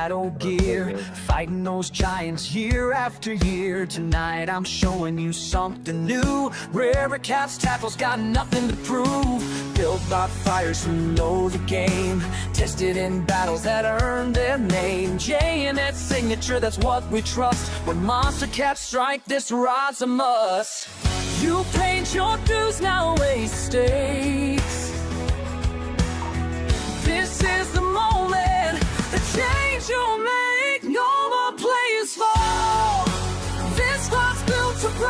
battle gear, fighting those giants year after year. Tonight I'm showing you something new. Rare cats tackles got nothing to prove. Built by fighters who know the game, tested in battles that earned their name. J&S signature, that's what we trust. When monster cats strike, this rod's a must. You paid your dues, now weigh stakes. This is the moment, the change you'll make. No more players fall. This squad's built to brawl.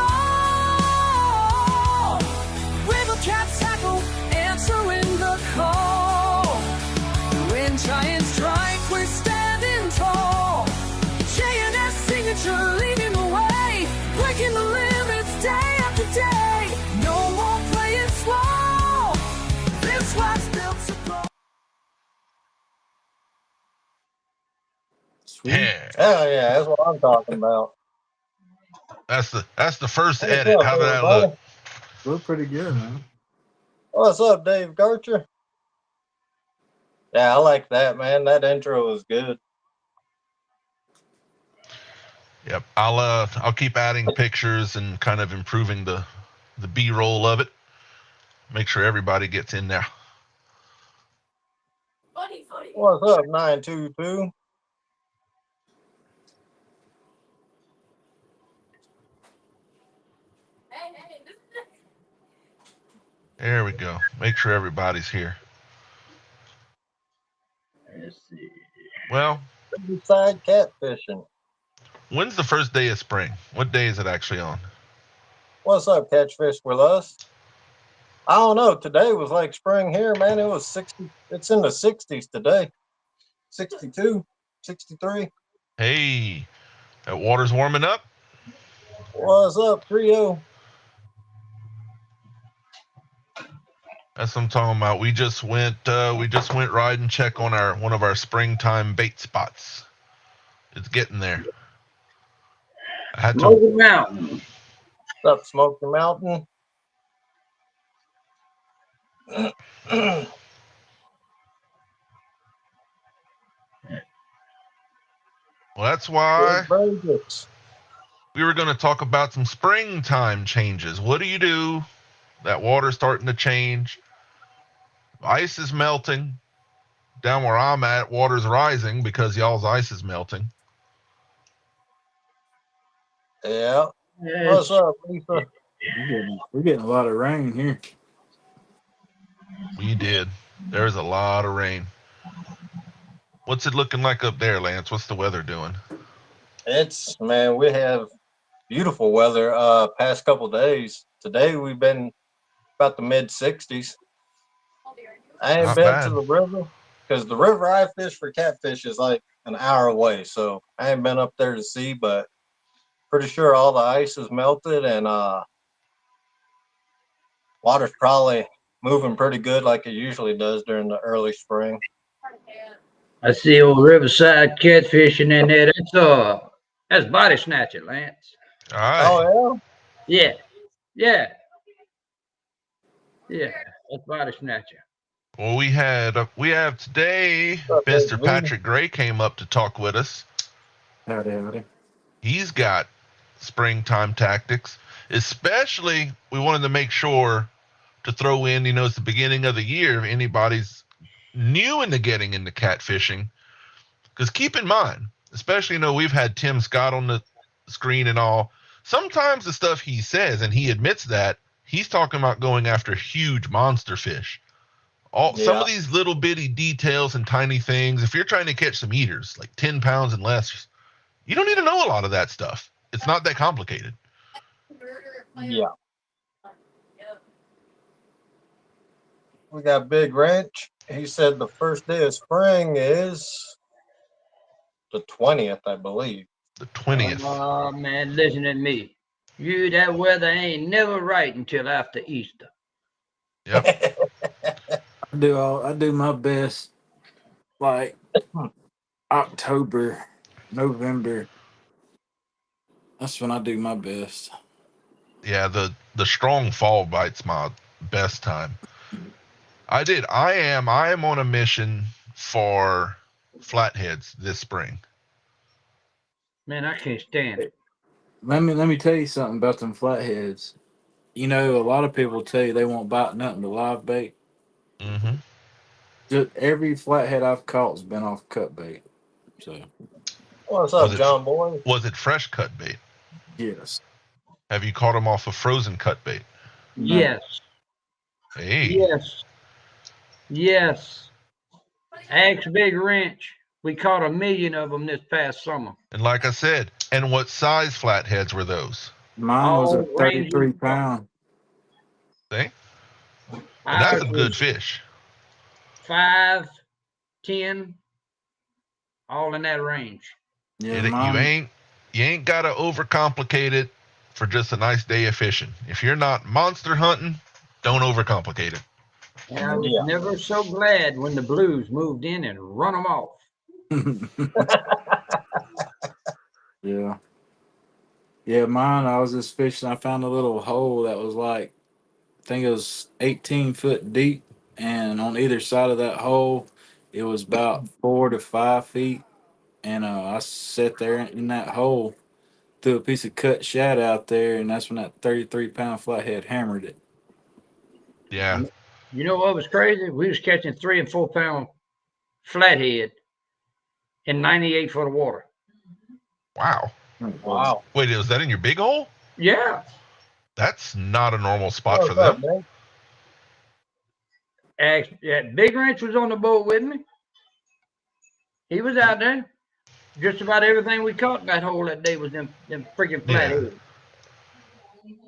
River cats tackle, answering the call. When giants strike, we're standing tall. J&S signature leading the way, breaking the limits day after day. No more playing small. This squad's built to brawl. Yeah. Oh yeah, that's what I'm talking about. That's the first What's edit. up, How did that everybody? look? Look pretty good, man. What's up, Dave Garcher? Yeah, I like that, man. That intro was good. Yep. I'll keep adding pictures and kind of improving the B-roll of it. Make sure everybody gets in there. What's up, 922? There we go. Make sure everybody's here. Let's see. Well, Beside catfishing. when's the first day of spring? What day is it actually on? What's up, Catfish with us? I don't know. Today was like spring here, man. It was 60. It's in the 60s today. 62, 63. Hey, that water's warming up. What's up, Trio? That's what I'm talking about. We just went ride and check on one of our springtime bait spots. It's getting there. I had to. Smoky Mountain. What's up, Smoky Mountain? Well, that's why Vegas. we were going to talk about some springtime changes. What do you do? That water's starting to change. Ice is melting. Down where I'm at, water's rising because y'all's ice is melting. Yeah. What's up, Lisa? We're getting a lot of rain here. We did. There's a lot of rain. What's it looking like up there, Lance? What's the weather doing? It's, man, we have beautiful weather past couple days. Today we've been about the mid 60s. I ain't Not been bad. to the river because the river I fish for catfish is like an hour away. So I ain't been up there to see, but pretty sure all the ice is melted and water's probably moving pretty good like it usually does during the early spring. I see old riverside catfishing in there. That's body snatcher, Lance. All right. Oh Yeah, yeah, yeah. That's body snatcher. Well, we have today, What's up, Mr. Dave? Patrick Gray came up to talk with us. Howdy, howdy. He's got springtime tactics. Especially, we wanted to make sure to throw in, it's the beginning of the year. If anybody's new into getting into catfishing, because keep in mind, especially, we've had Tim Scott on the screen and all. Sometimes the stuff he says, and he admits that, he's talking about going after huge monster fish. Some of these little bitty details and tiny things, if you're trying to catch some eaters, like 10 pounds and less, you don't need to know a lot of that stuff. It's not that complicated. Yeah. We got Big Ranch. He said the first day of spring is the 20th, I believe. The 20th. Oh man, listen to me. That weather ain't never right until after Easter. Yep. I do my best like October, November. That's when I do my best. Yeah, the strong fall bite's my best time. I am on a mission for flatheads this spring. Man, I can't stand it. Let me tell you something about them flatheads. You know, a lot of people tell you they won't bite nothing but live bait. Mm-hmm. Just every flathead I've caught's been off cut bait. So What's Was up, it John Boy? was it fresh cut bait? yes, Have you caught them off of frozen cut bait? no, Yes, Hey, yes, yes. Axe Big Wrench. We caught 1,000,000 of them this past summer. and like I said, and what size flatheads were those? mine was a All ranges 33 pound. See, and that's ours a good was fish. 5, 10, all in that range. Yeah, You mine. ain't gotta overcomplicate it for just a nice day of fishing. If you're not monster hunting, don't overcomplicate it. And I was Yeah. never so glad when the Blues moved in and run them off. yeah, yeah, mine. I was just fishing. I found a little hole that was like, I think it was 18 foot deep, and on either side of that hole, it was about 4 to 5 feet. And I sat there in that hole, threw a piece of cut shad out there, and that's when that 33 pound flathead hammered it. Yeah. You know what was crazy? We was catching 3 and 4 pound flathead in 98 foot of water. Wow. Wow. Wait, was that in your big hole? Yeah. That's not a normal spot for What's up, them. man? Big Wrench was on the boat with me. He was out there. Just about everything we caught in that hole that day was them freaking flatheads.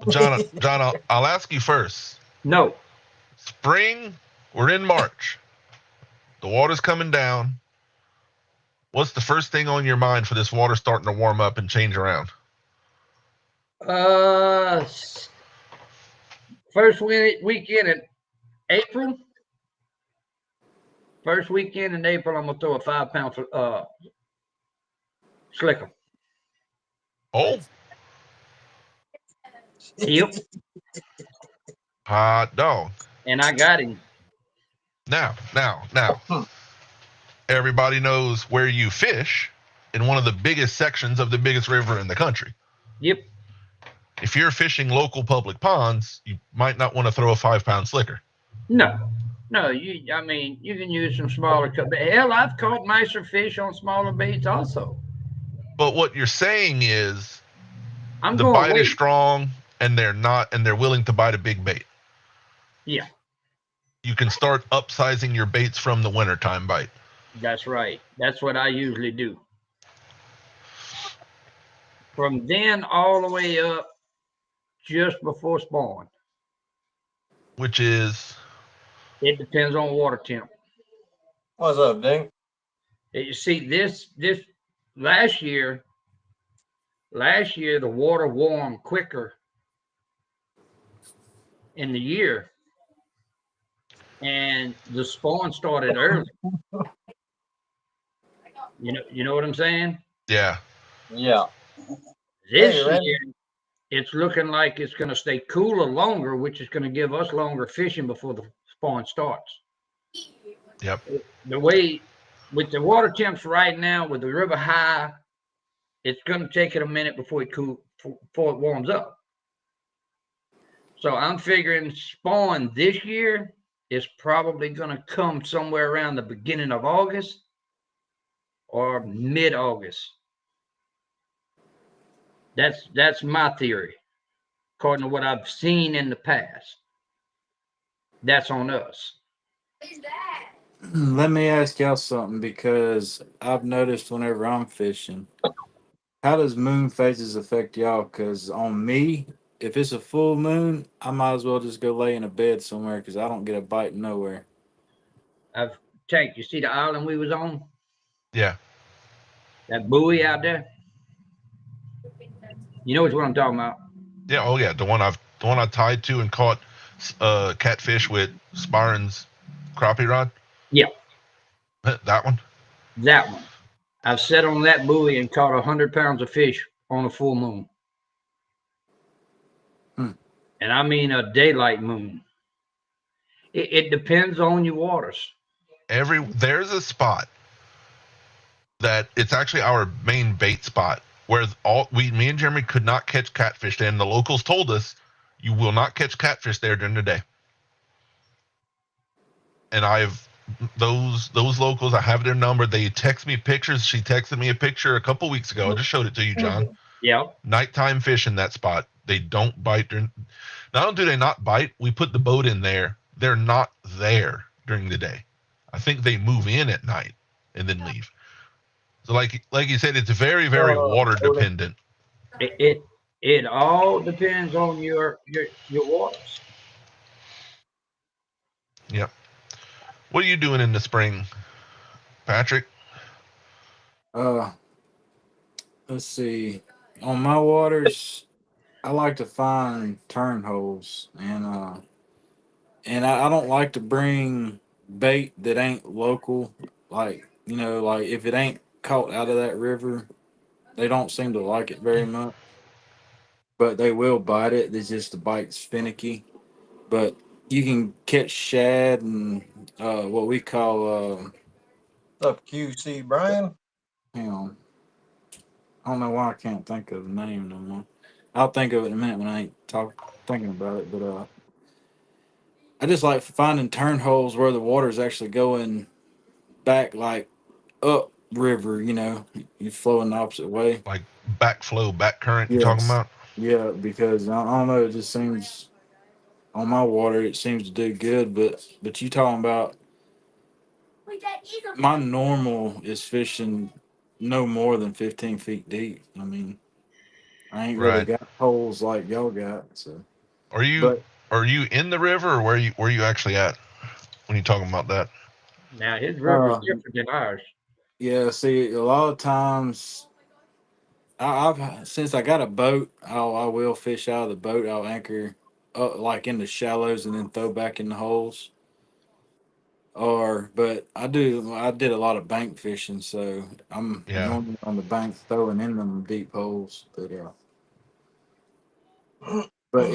John, I'll ask you first. No. Spring, we're in March. The water's coming down. What's the first thing on your mind for this water starting to warm up and change around? First weekend in April. First weekend in April, I'm gonna throw a 5 pound slicker. Oh, Yep. hot dog. And I got him. Now. Everybody knows where you fish in one of the biggest sections of the biggest river in the country. Yep. If you're fishing local public ponds, you might not want to throw a 5 pound slicker. No, you can use some smaller cut. Hell, I've caught nicer fish on smaller baits also. But what you're saying is I'm the going bite weight. is strong and they're willing to bite a big bait. Yeah, You can start upsizing your baits from the wintertime bite. that's right. That's what I usually do. From then all the way up just before spawn. Which is, It depends on water temp. What's up, Dink? You see, this last year the water warmed quicker in the year, and the spawn started early. You know what I'm saying? yeah. Yeah. This Hey, Randy. year, it's looking like it's going to stay cooler longer, which is going to give us longer fishing before the spawn starts. Yep. The way with the water temps right now, with the river high, it's going to take it a minute before it warms up. So I'm figuring spawn this year is probably going to come somewhere around the beginning of August or mid-August. That's my theory, according to what I've seen in the past. That's on us. Let me ask y'all something, because I've noticed whenever I'm fishing, how does moon phases affect y'all? Because on me, if it's a full moon, I might as well just go lay in a bed somewhere because I don't get a bite nowhere. Tank, you see the island we was on? Yeah. That buoy out there? You know what I'm talking about? Yeah. Oh yeah. The one I tied to and caught catfish with Sparren's crappie rod. Yeah. That one. That one. I've sat on that buoy and caught 100 pounds of fish on a full moon. And I mean a daylight moon. It depends on your waters. There's a spot that it's actually our main bait spot where me and Jeremy could not catch catfish there, and the locals told us you will not catch catfish there during the day. And those locals, I have their number. They text me pictures. She texted me a picture a couple weeks ago. I just showed it to you, John. Yeah. Nighttime fish in that spot. They don't bite during. Not only do they not bite, we put the boat in there. They're not there during the day. I think they move in at night and then leave. So like you said, it's very, very water dependent. It all depends on your waters. Yep. What are you doing in the spring, Patrick? Let's see. On my waters, I like to find turn holes, and I don't like to bring bait that ain't local. Like, like if it ain't caught out of that river, they don't seem to like it very much. But they will bite it. It's just the bite's finicky. But you can catch shad and what we call What's up, QC Brian? hang on. I don't know why I can't think of the name no more. I'll think of it in a minute when I ain't thinking about it. But I just like finding turn holes where the water's actually going back, like up river. You flowing the opposite way. Like backflow, back current you talking Yes. about? Yeah, because I don't know. It just seems on my water it seems to do good, but you talking about my normal is fishing no more than 15 feet deep. I mean, I ain't really Right. got holes like y'all got. So, Are you but in the river, or where you actually at when you talking about that? Now his river's different than ours. yeah, see, a lot of times I've since I got a boat, I will fish out of the boat. I'll anchor up like in the shallows and then throw back in the holes. But I did a lot of bank fishing, so I'm Yeah. normally on the bank throwing in them deep holes. But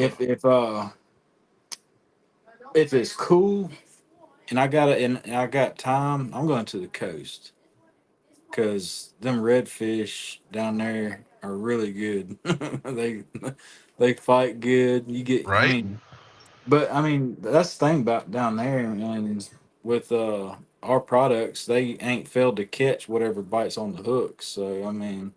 if it's cool and I got time, I'm going to the coast because them redfish down there are really good. They fight good. Right? But I mean that's the thing about down there, and with our products, they ain't failed to catch whatever bites on the hook. So I mean,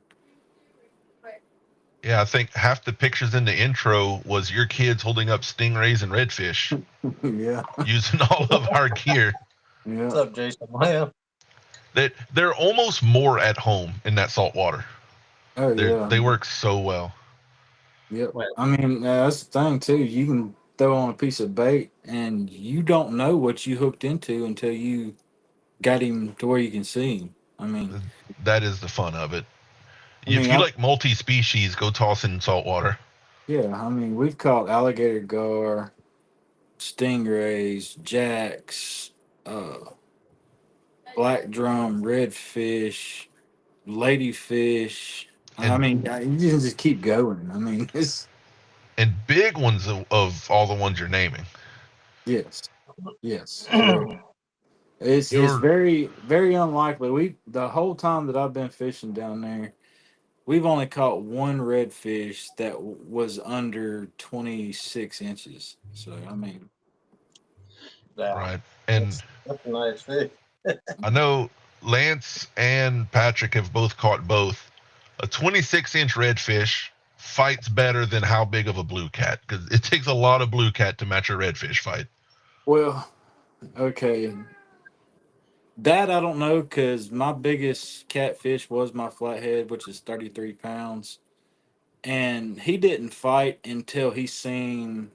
Yeah, I think half the pictures in the intro was your kids holding up stingrays and redfish yeah, using all of our gear. What's yeah, up, Jason? Man, They're almost more at home in that salt water. oh yeah, They work so well. yep. Well, I mean that's the thing too. You can throw on a piece of bait, and you don't know what you hooked into until you got him to where you can see him. That is the fun of it. I If mean, you I like multi-species, go toss in salt water. yeah. I mean, we've caught alligator gar, stingrays, jacks, uh, black drum, redfish, ladyfish. I And mean, you can just keep going. I mean, it's big ones of all the ones you're naming. yes, yes, correct. It's You're very very unlikely. The whole time that I've been fishing down there, we've only caught one redfish that was under 26 inches. So I mean, yeah, right. And that's a nice fish. I know Lance and Patrick have both caught both. A 26-inch redfish fights better than how big of a blue cat, because it takes a lot of blue cat to match a redfish fight. well, okay. That I don't know because my biggest catfish was my flathead, which is 33 pounds. And he didn't fight until he seen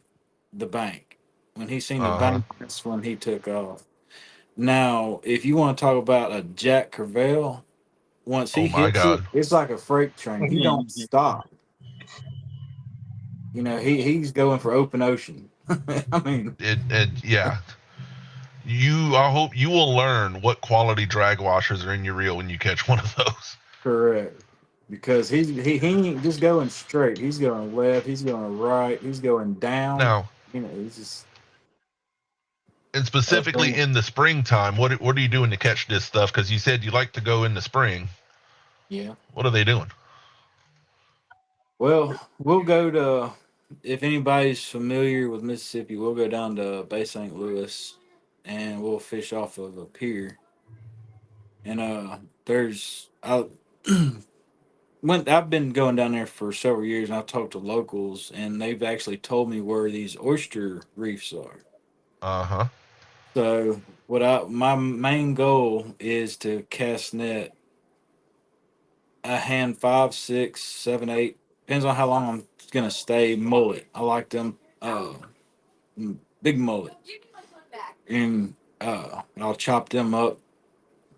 the bank. When he seen the Uh huh. bank, that's when he took off. Now, if you want to talk about a Jack Crevalle, once he Oh my hits it, God. it's like a freight train. He don't stop. He's going for open ocean. I mean, Yeah. I hope you will learn what quality drag washers are in your reel when you catch one of those. correct. Because he ain't just going straight. He's going left. He's going right. He's going down. Now, He's just and specifically in the springtime, what are you doing to catch this stuff? Because you said you like to go in the spring. yeah. What are they doing? Well, we'll go to, if anybody's familiar with Mississippi, we'll go down to Bay St. Louis and we'll fish off of a pier. And I I've been going down there for several years and I've talked to locals and they've actually told me where these oyster reefs are. Uh-huh. So my main goal is to cast net a hand 5, 6, 7, 8. Depends on how long I'm gonna stay. Mullet. I like them big mullet. And I'll chop them up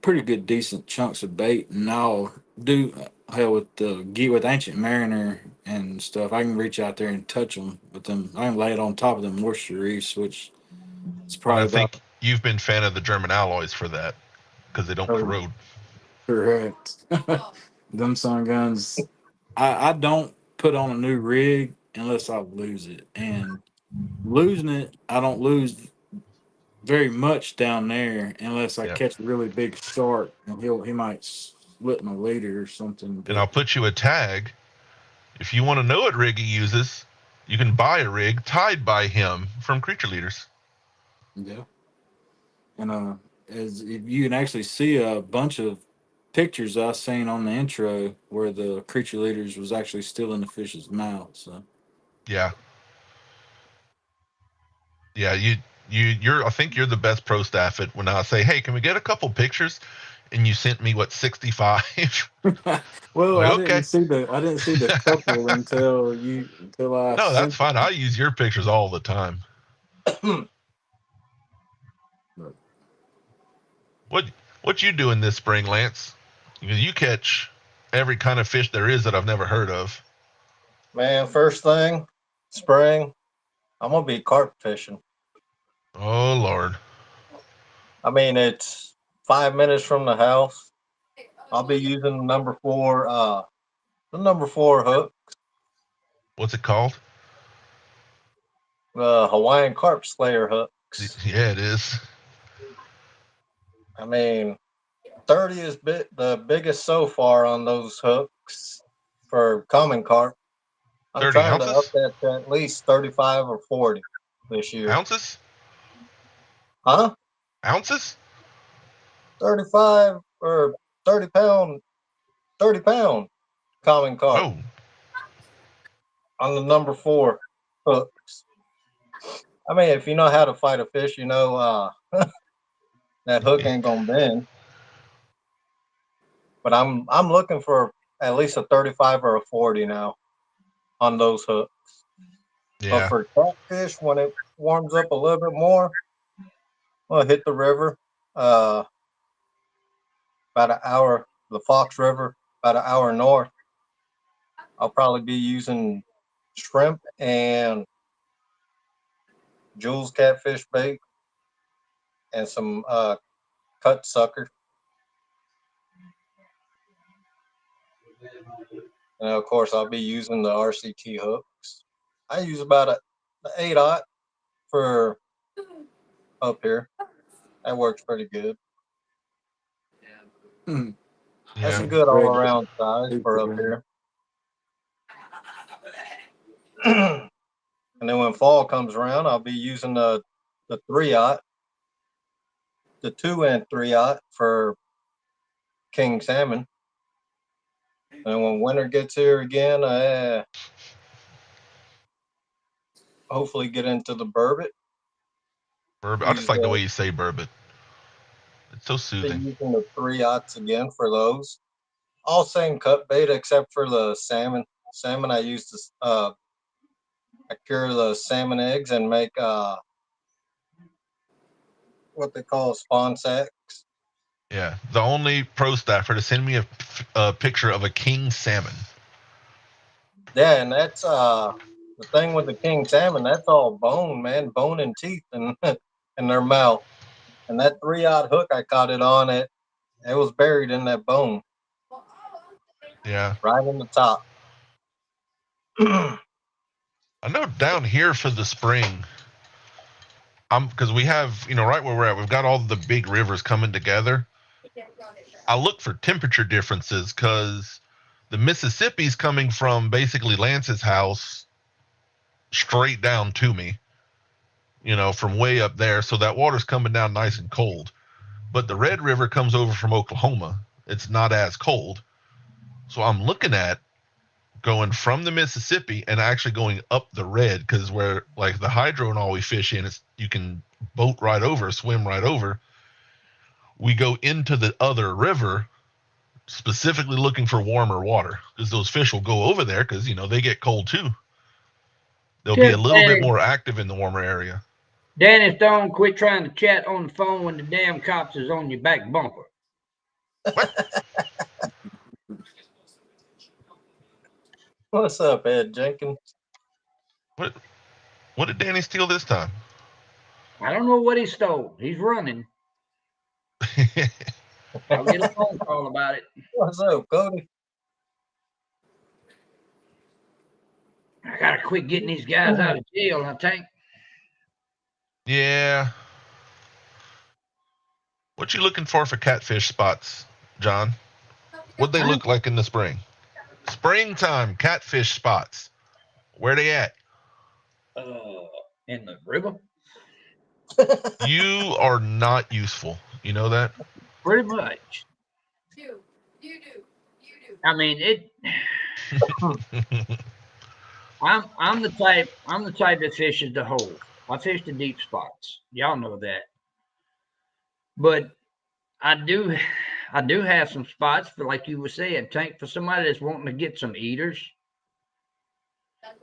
pretty good decent chunks of bait and I'll do hell with the with Ancient Mariner and stuff. I can reach out there and touch them with them. I can lay it on top of them moisture reefs, which is And probably I about think you've been fan of the German alloys for that because they don't corrode. correct. Them sun guns. I don't put on a new rig unless I lose it. And losing it, I don't lose very much down there unless I Yeah. catch a really big shark and he might split my leader or something. And But I'll put you a tag. If you want to know what rig he uses, you can buy a rig tied by him from Creature Leaders. yeah. And as if you can actually see a bunch of pictures I seen on the intro where the creature leaders was actually still in the fish's mouth. So Yeah. Yeah, you're I think you're the best pro staff at when I say, "Hey, can we get a couple pictures?" And you sent me what 65. well, Like, okay. I didn't see the couple until I No, that's sent fine. I use your pictures all the time. it. What you doing this spring, Lance? You catch every kind of fish there is that I've never heard of. Man, first thing, spring, I'm gonna be carp fishing. Oh Lord. I mean, it's 5 minutes from the house. I'll be using the number four hook, What's it called? the Hawaiian carp slayer hooks. Yeah, it is. I mean, 30 is the biggest so far on those hooks for common carp. I'm 30 trying to up ounces? that to at least 35 or 40 this year. Ounces? Huh? Ounces? 35 or 30 pound, 30 pound common carp Oh, on the number four hooks. I mean, if you know how to fight a fish, you know that hook ain't gonna bend. But I'm looking for at least a 35 or a 40 now on those hooks. But yeah. for catfish, when it warms up a little bit more, we'll hit the river. Uh, about an hour, the Fox River, about an hour north. I'll probably be using shrimp and Jules catfish bait and some cut sucker. And of course, I'll be using the RCT hooks. I use about a 8/0 for up here. That works pretty good. Hmm. That's Yeah. a good all Great. around size for up here. And then when fall comes around, I'll be using the 3/0, the 2 and 3/0 for king salmon. And when winter gets here again, hopefully get into the burbot. Burbot. I just Use like the way you say burbot. It's so be soothing. using the 3/0 again for those. All same cut bait except for the salmon. Salmon I use to I cure the salmon eggs and make what they call spawn sacks. Yeah. The only pro staffer to send me a picture of a king salmon. Yeah, and that's the thing with the king salmon. That's all bone, man, bone and teeth and in their mouth. And that 3/0 hook I caught it on, it was buried in that bone, Yeah. right in the top. I know down here for the spring, because we have, right where we're at, we've got all the big rivers coming together. I look for temperature differences because The Mississippi's coming from basically Lance's house straight down to me, from way up there. So that water's coming down nice and cold. But the Red River comes over from Oklahoma. It's not as cold. So I'm looking at going from the Mississippi and actually going up the Red, because where like the hydro and all we fish in, you can boat right over, swim right over. We go into the other river specifically looking for warmer water, because those fish will go over there because they get cold too. They'll be a little bit more active in the warmer area. Danny Stone, quit trying to chat on the phone when the damn cops is on your back bumper. What? What's up, Ed Jenkins? What did Danny steal this time? I don't know what he stole. He's running. I'll get a phone call about it. What's up, Cody? I gotta quit getting these guys out of jail, I think. Yeah. What you looking for catfish spots, John? What'd they look like in the spring? Springtime catfish spots. Where they at? In the river. You are not useful. You know that? Pretty much. You do. I mean, it. I'm the type that fishes the hole. I fish the deep spots. Y'all know that. But I do have some spots for, like you were saying, Tank, for somebody that's wanting to get some eaters.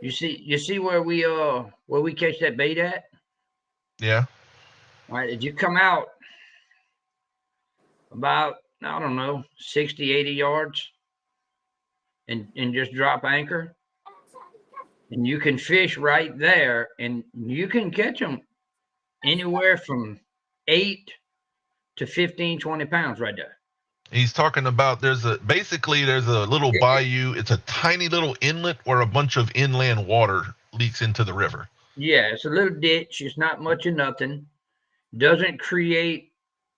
You see where we catch that bait at? Yeah. All right, did you come out about, I don't know, 60, 80 yards and just drop anchor? And you can fish right there, and you can catch them anywhere from 8 to 15, 20 pounds right there. He's talking about there's a little bayou. It's a tiny little inlet where a bunch of inland water leaks into the river. Yeah, it's a little ditch. It's not much of nothing. Doesn't create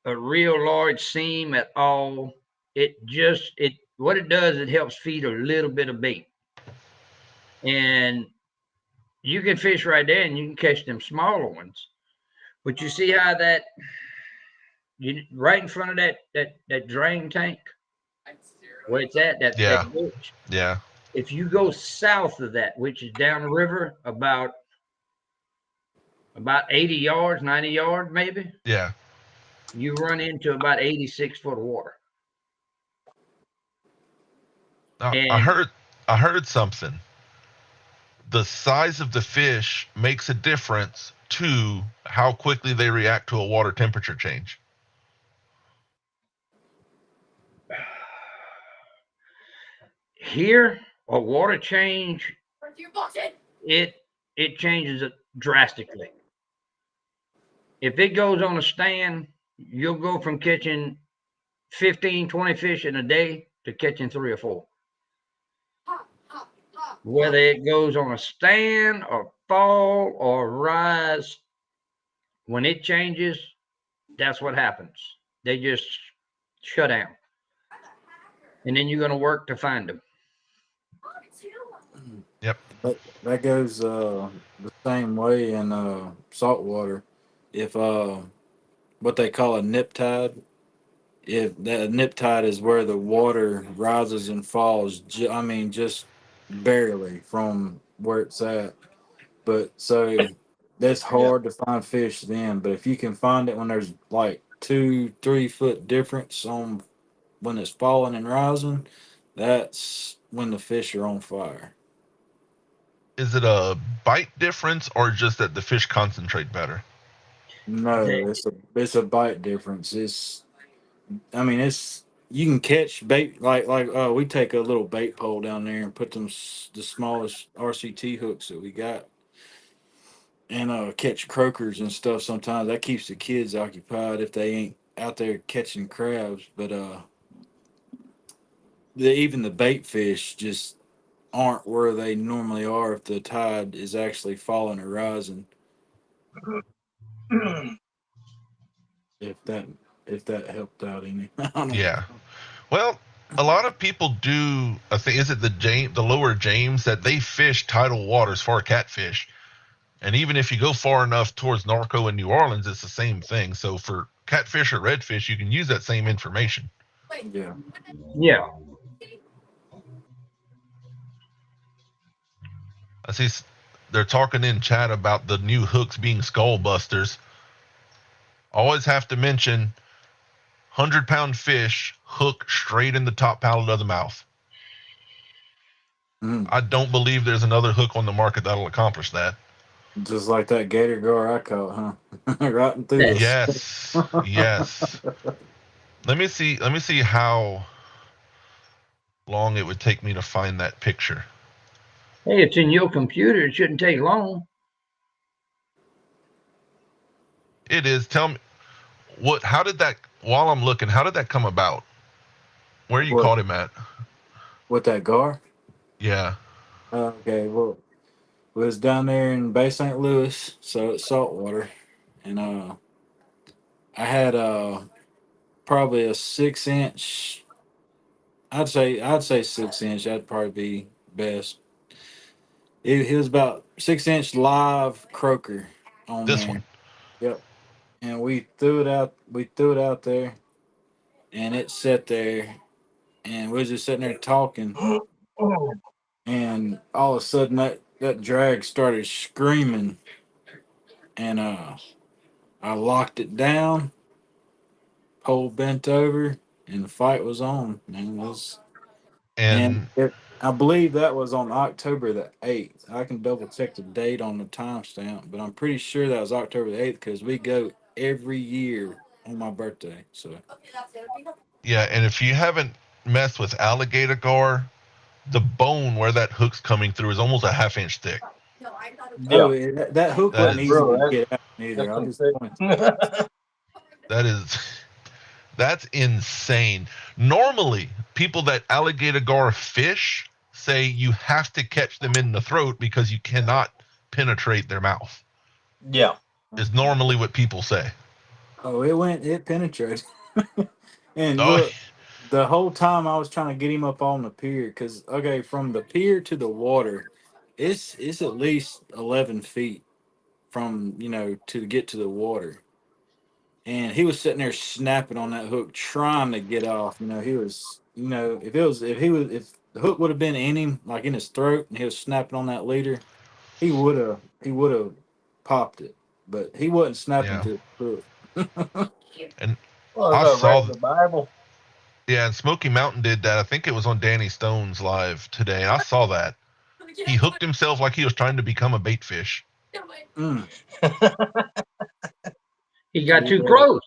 a real large seam at all. What it does, it helps feed a little bit of bait. And you can fish right there and you can catch them smaller ones. But you see how right in front of that drain tank, where it's at, that ditch. Yeah. If you go south of that, which is down the river about 80 yards, 90 yards maybe. Yeah. You run into about 86 foot of water. I heard something. The size of the fish makes a difference to how quickly they react to a water temperature change. Here, a water change, it changes it drastically. If it goes on a stand, you'll go from catching 15, 20 fish in a day to catching 3 or 4. Whether it goes on a stand or fall or rise, when it changes, that's what happens. They just shut down. And then you're going to work to find them. Yep. That goes the same way in saltwater. If what they call a nip tide, if that nip tide is where the water rises and falls, just barely from where it's at. But so that's hard to find fish then. But if you can find it when there's like 2-3 foot difference on when it's falling and rising, that's when the fish are on fire. Is it a bite difference or just that the fish concentrate better? No, it's a bite difference. It's you can catch bait like we take a little bait pole down there and put the smallest RCT hooks that we got, and catch croakers and stuff. Sometimes that keeps the kids occupied if they ain't out there catching crabs. But even the bait fish just aren't where they normally are if the tide is actually falling or rising. If that helped out any. Yeah. Well, a lot of people do. I think is it the lower James that they fish tidal waters for catfish, and even if you go far enough towards Norco and New Orleans, it's the same thing. So for catfish or redfish, you can use that same information. Yeah. Yeah. I see they're talking in chat about the new hooks being skull busters. Always have to mention 100-pound fish hook straight in the top palate of the mouth. Mm. I don't believe there's another hook on the market that'll accomplish that. Just like that gator gar I caught, huh? Right through Yeah. this. Yes, yes. Let me see how long it would take me to find that picture. Hey, it's in your computer. It shouldn't take long. It is. Tell me how did that, while I'm looking, how did that come about? Where you What? caught him at? What, that gar? Yeah. Okay, well, we was down there in Bay St. Louis, so it's saltwater, and I had probably a 6 inch. I'd say 6 inch. That'd probably be best. It was about 6 inch live croaker on This there. one. Yep. And we threw it out. We threw it out there, and it sat there, and we was just sitting there talking, and all of a sudden that drag started screaming, and I locked it down, pole bent over, and the fight was on. And it was, and And I believe that was on October the 8th. I can double check the date on the timestamp, but I'm pretty sure that was October the 8th because we go every year on my birthday. So yeah, and if you haven't messed with alligator gar, the bone where that hook's coming through is almost a half-inch thick. Yeah, that hook That wasn't is easy bro, to get out that's either. I'll some just point. sick. that is that's insane. Normally, people that alligator gar fish say you have to catch them in the throat because you cannot penetrate their mouth. Yeah, Is normally what people say. Oh, it penetrated. And Oh, look, the whole time I was trying to get him up on the pier because okay, from the pier to the water, it's at least 11 feet from to get to the water. And he was sitting there snapping on that hook, trying to get off. He was, if the hook would have been in him, like in his throat, and he was snapping on that leader, he would have popped it. But he wasn't snapping yeah. to the hook. And well, I I read saw, the Bible. yeah, and Smoky Mountain did that. I think it was on Danny Stone's live today. I saw that. He hooked himself like he was trying to become a bait fish. Mm. He got too Yeah. close.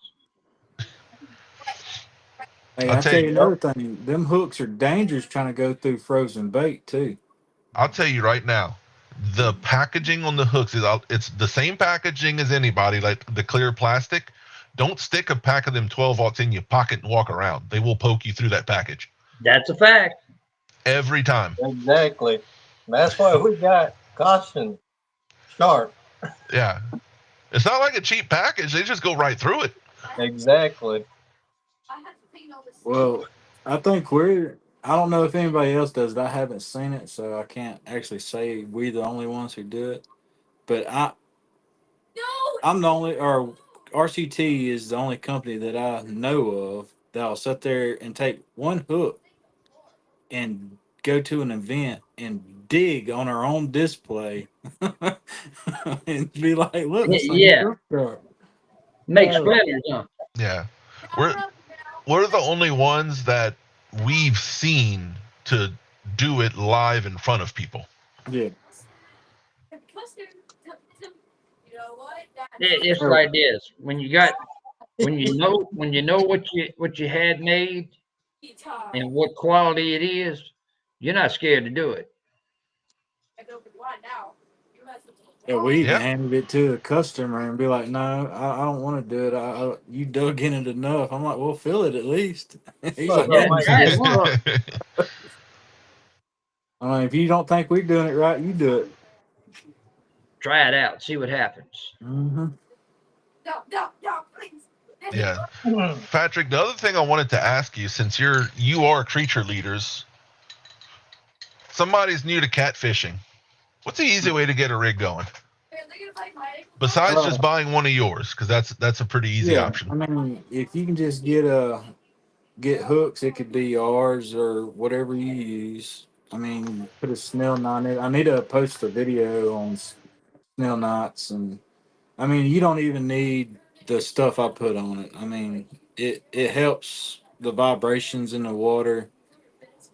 Hey, I'll I tell tell you, you another thing. Them hooks are dangerous trying to go through frozen bait too. I'll tell you right now, the packaging on the hooks it's the same packaging as anybody, like the clear plastic. Don't stick a pack of them 12-aughts in your pocket and walk around. They will poke you through that package That's a fact. every time. Exactly. That's why we got caution sharp. Yeah, it's not like a cheap package. They just go right through it. Exactly. Well, I think I don't know if anybody else does it. I haven't seen it, so I can't actually say we're the only ones who do it. But I'm the only, or RCT is the only company that I know of that'll sit there and take one hook and go to an event and dig on our own display and be like, look, this thing's Yeah. hooked up. Make Oh, splatters, huh? Yeah, we're we're the only ones that we've seen to do it live in front of people. yeah. It's Oh, like this. When you know what you had made and what quality it is, you're not scared to do it. yeah, we even Yep. handed it to a customer and be like, no, I don't want to do it. You dug in it enough. I'm like, well, fill it at least. He's Look, like, Yeah, I'm man, like, try fill it this once. up. I mean, if you don't think we're doing it right, you do it. Try it out. See what happens. Mm-hmm. Yeah. Patrick, the other thing I wanted to ask you, since you are creature leaders, somebody's new to catfishing. What's the easy way to get a rig going? Besides just buying one of yours, because that's a pretty easy Yeah, option. I mean, if you can just get hooks, it could be ours or whatever you use. I mean, put a snail knot in it. I need to post a video on snail knots, and I mean, you don't even need the stuff I put on it. I mean, it helps the vibrations in the water.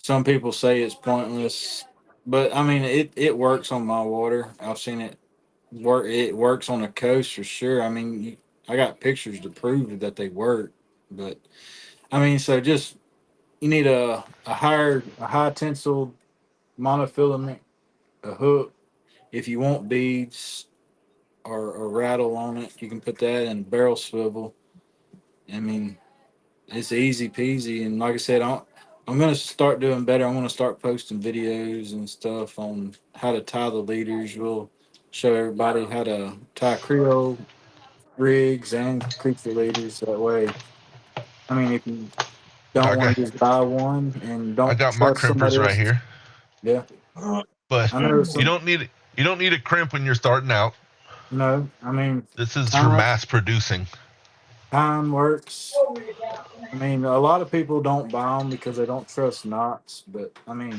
Some people say it's pointless, but I mean, it works on my water. I've seen it work. It works on the coast for sure. I mean, I got pictures to prove that they work. But I mean, so just you need a high tensile monofilament, a hook. If you want beads or a rattle on it, you can put that in barrel swivel. I mean, it's easy peasy. And like I said, I'm gonna start doing better. I'm gonna start posting videos and stuff on how to tie the leaders. We'll show everybody how to tie Creole rigs and creature leaders. That way, I mean, if you don't I want got to just buy one and I don't got my trust somebody crimpers right else, here, yeah, but I know you some. don't need you don't need a crimp when you're starting out. No, I mean, This is for time mass producing. time works. I mean, a lot of people don't buy them because they don't trust knots. But I mean,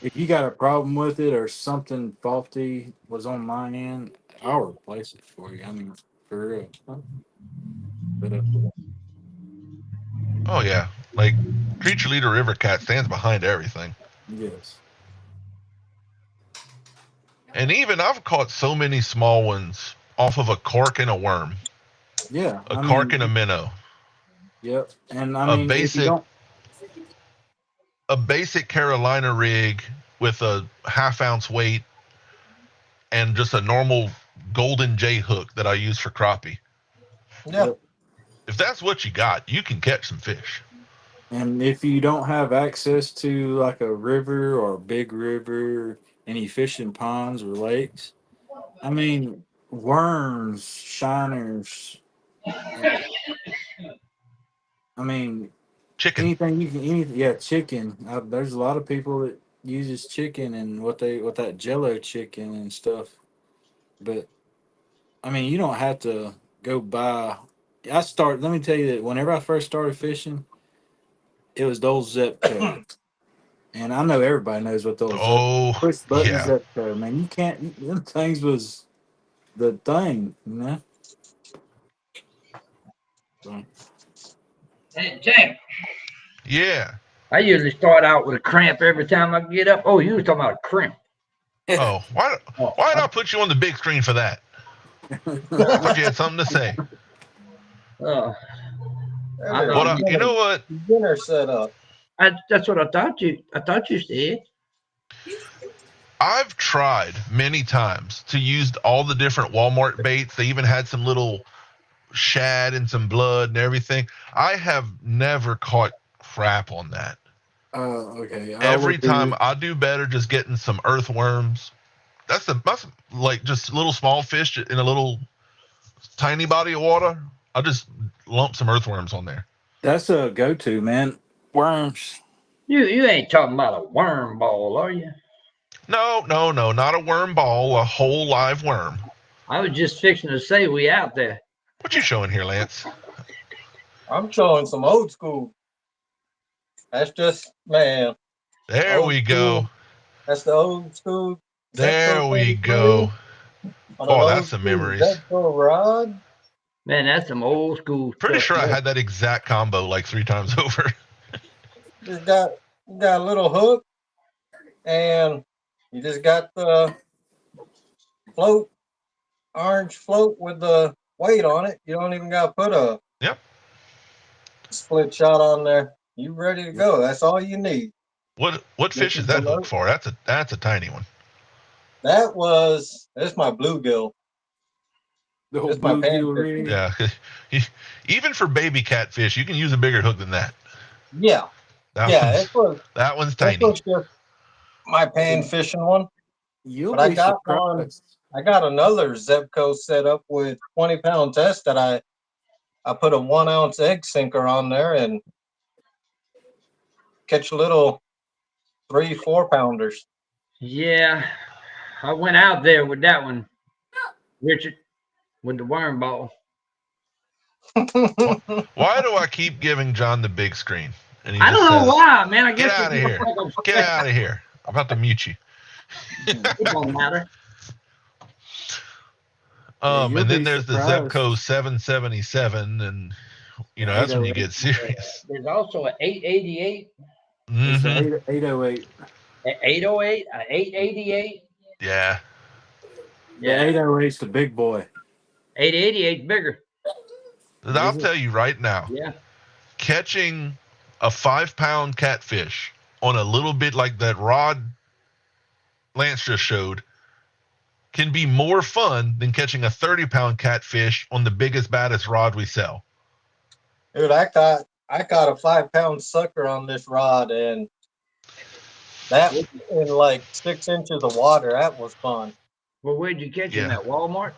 if you got a problem with it or something faulty was on my end, I'll replace it for you. I mean, for real. But Oh yeah, like creature leader River Cat stands behind everything. yes, And even I've caught so many small ones off of a cork and a worm, yeah. a I cork and a mean, minnow, yep. And I a mean, if you basic don't, a basic Carolina rig with a half-ounce weight and just a normal golden J hook that I use for crappie. Yeah. yep. If that's what you got, you can catch some fish. And if you don't have access to like a river or a big river, any fishing ponds or lakes, I mean, worms, shiners. I mean, Chicken. anything you can, yeah, chicken. There's a lot of people that uses chicken and what that Jello chicken and stuff. But I mean, you don't have to go buy. Let me tell you that whenever I first started fishing, it was those Zepco. And I know everybody knows what those are. Oh, Push buttons yeah. that man, you can't. Them things was the thing, you know. So, Hey, Jack, Yeah. I usually start out with a cramp every time I get up. Oh, you were talking about a crimp. Oh, Oh, why did I put you on the big screen for that? I thought you had something to say. uh, I Better What thought you know what? beginner setup. that's what I thought you. I thought you said. I've tried many times to use all the different Walmart baits. They even had some little shad and some blood and everything. I have never caught crap on that. okay, I'll Every look time through. I do better just getting some earthworms. That's like just little small fish in a little tiny body of water. I'll just lump some earthworms on there. That's a go-to, man. Worms. You ain't talking about a worm ball, are you? No, no, no, not a worm ball, a whole live worm. I was just fixing to say we out there. What you showing here, Lance? I'm showing some old school. That's just man. There Old we school. go. That's the old school There Zepco we 33 go. on an Oh, old that's some school memories. Zepco rod. Man, that's some old school Pretty stuff. sure I had that exact combo like 3 times over. Just got a little hook, and you just got the float, orange float with the weight on it. You don't even got to put a Yep. split shot on there. You ready to go? That's all you need. What fish is that hook for? That's a tiny one. That's my bluegill. The whole That's my bluegill panfish. rig. Yeah. Even for baby catfish, you can use a bigger hook than that. Yeah, That one's it tiny. was just my pan fishing one. You'll But I be got one. surprised. I got another Zepco set up with 20-pound test that I put a 1 ounce egg sinker on there and catch little 3-4 pounders. Yeah, I went out there with that one, Richard, with the worm ball. Why do I keep giving John the big screen? And he I just don't know says, why, man. I "Get guess out of here! Get out of here! I'm about to mute you." It don't matter. You'll And then be there's the surprised. Zebco 777, and that's when you get serious. There's also an 888, It's Mhm. the 808. an 808, an 888. Yeah. The 808's the big boy. 888 bigger. I'll Is it? tell you right now, Yeah. catching a 5-pound catfish on a little bit like that rod Lance just showed can be more fun than catching a 30-pound catfish on the biggest, baddest rod we sell. Dude, I caught a 5-pound sucker on this rod, and that was in like 6 inches of water. That was fun. Well, where'd you catch him Yeah. at? Walmart?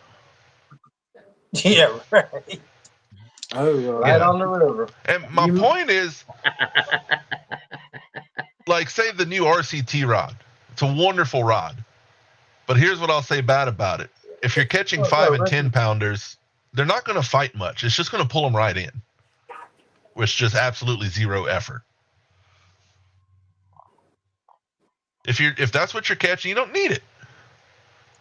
Yeah, right. Oh, Right Yeah. on the river. And my point is, like, say the new RCT rod. It's a wonderful rod. But here's what I'll say bad about it. If you're catching 5 and 10 pounders, they're not going to fight much. It's just going to pull them right in, with just absolutely zero effort. If that's what you're catching, you don't need it.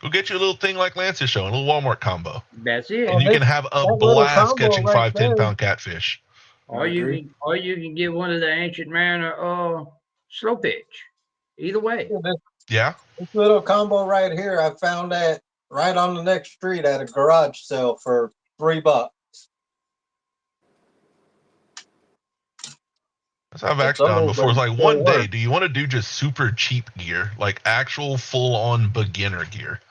Go get you a little thing like Lance is showing, a little Walmart combo. That's it. And you can have a blast catching 5, 10-pound catfish. Or you can get one of the Ancient Mariner slow pitch. Either way. Yeah. This little combo right here, I found that right on the next street at a garage sale for $3. That's how I've actually done before. It's like, one day, do you want to do just super cheap gear, like actual full-on beginner gear?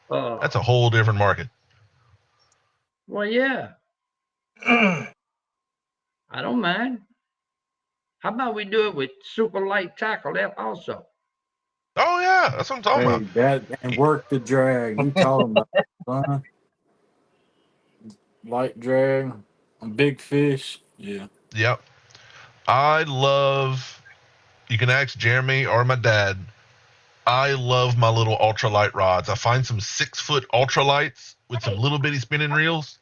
That's a whole different market. Well, yeah. I don't mind. How about we do it with super light tackle also? Oh, yeah. That's what I'm talking about. That and work the drag. You talking about fun? Light drag, a big fish. Yeah. Yep. You can ask Jeremy or my dad, I love my little ultralight rods. I find some 6-foot ultralights with some little bitty spinning reels.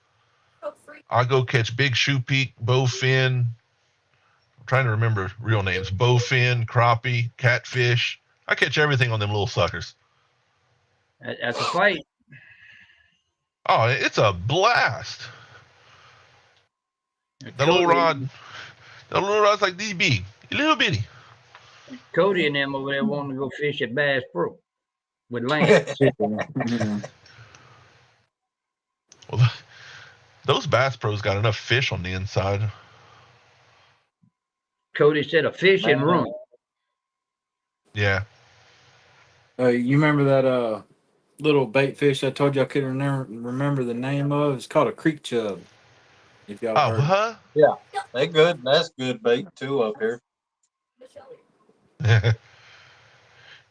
I go catch big shoe peak, bowfin. I'm trying to remember real names. Bowfin, crappie, catfish. I catch everything on them little suckers. That's a fight. Oh, it's a blast. That little rod's like this big, a little bitty. Cody and them over there wanting to go fish at Bass Pro with Lance. Well, those Bass Pros got enough fish on the inside. Cody said a fish and run. Yeah. You remember that little bait fish I told you I couldn't remember the name of? It's called a creek chub. If y'all heard. Huh? Yeah, they good. That's good bait too up here.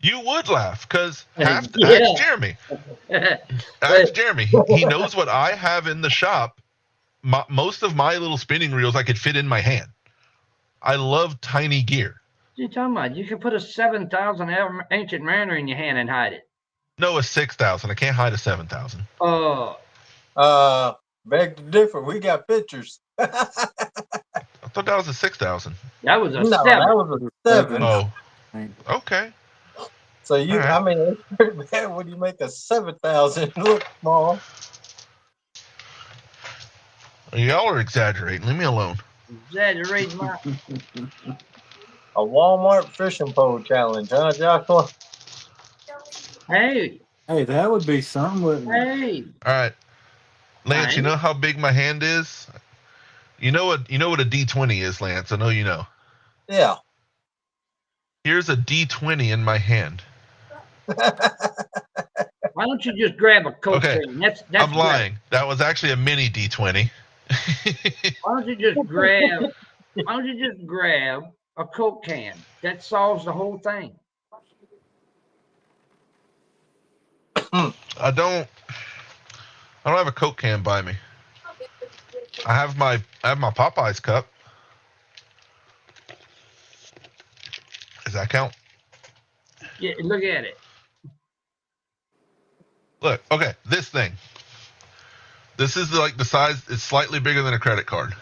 You would laugh because Yeah. ask Jeremy. Ask Jeremy. He knows what I have in the shop. Most of my little spinning reels I could fit in my hand. I love tiny gear. What are you talking about? You can put a 7,000 Ancient Mariner in your hand and hide it. No, a 6,000. I can't hide a 7,000. Beg to differ. We got pictures. I thought that was a 6,000. That was a 7. That was a 7. Oh, okay. So you, right. I mean, it's pretty bad when you make a 7,000 look small. Y'all are exaggerating. Leave me alone. Exaggerating my. A Walmart fishing pole challenge, huh, Joshua? Hey, that would be something, wouldn't it? hey. All right, Lance. Fine. You know how big my hand is. You know what a D20 is, Lance. I know you know. Yeah. Here's a D20 in my hand. Why don't you just grab a Coke Okay, can? That's I'm lying. That was actually a mini D20. Why don't you just grab? Why don't you just grab a Coke can? That solves the whole thing. I don't have a Coke can by me. I have my Popeyes cup. Does that count? Yeah, look at it. Look, okay, this thing. This is like the size. It's slightly bigger than a credit card.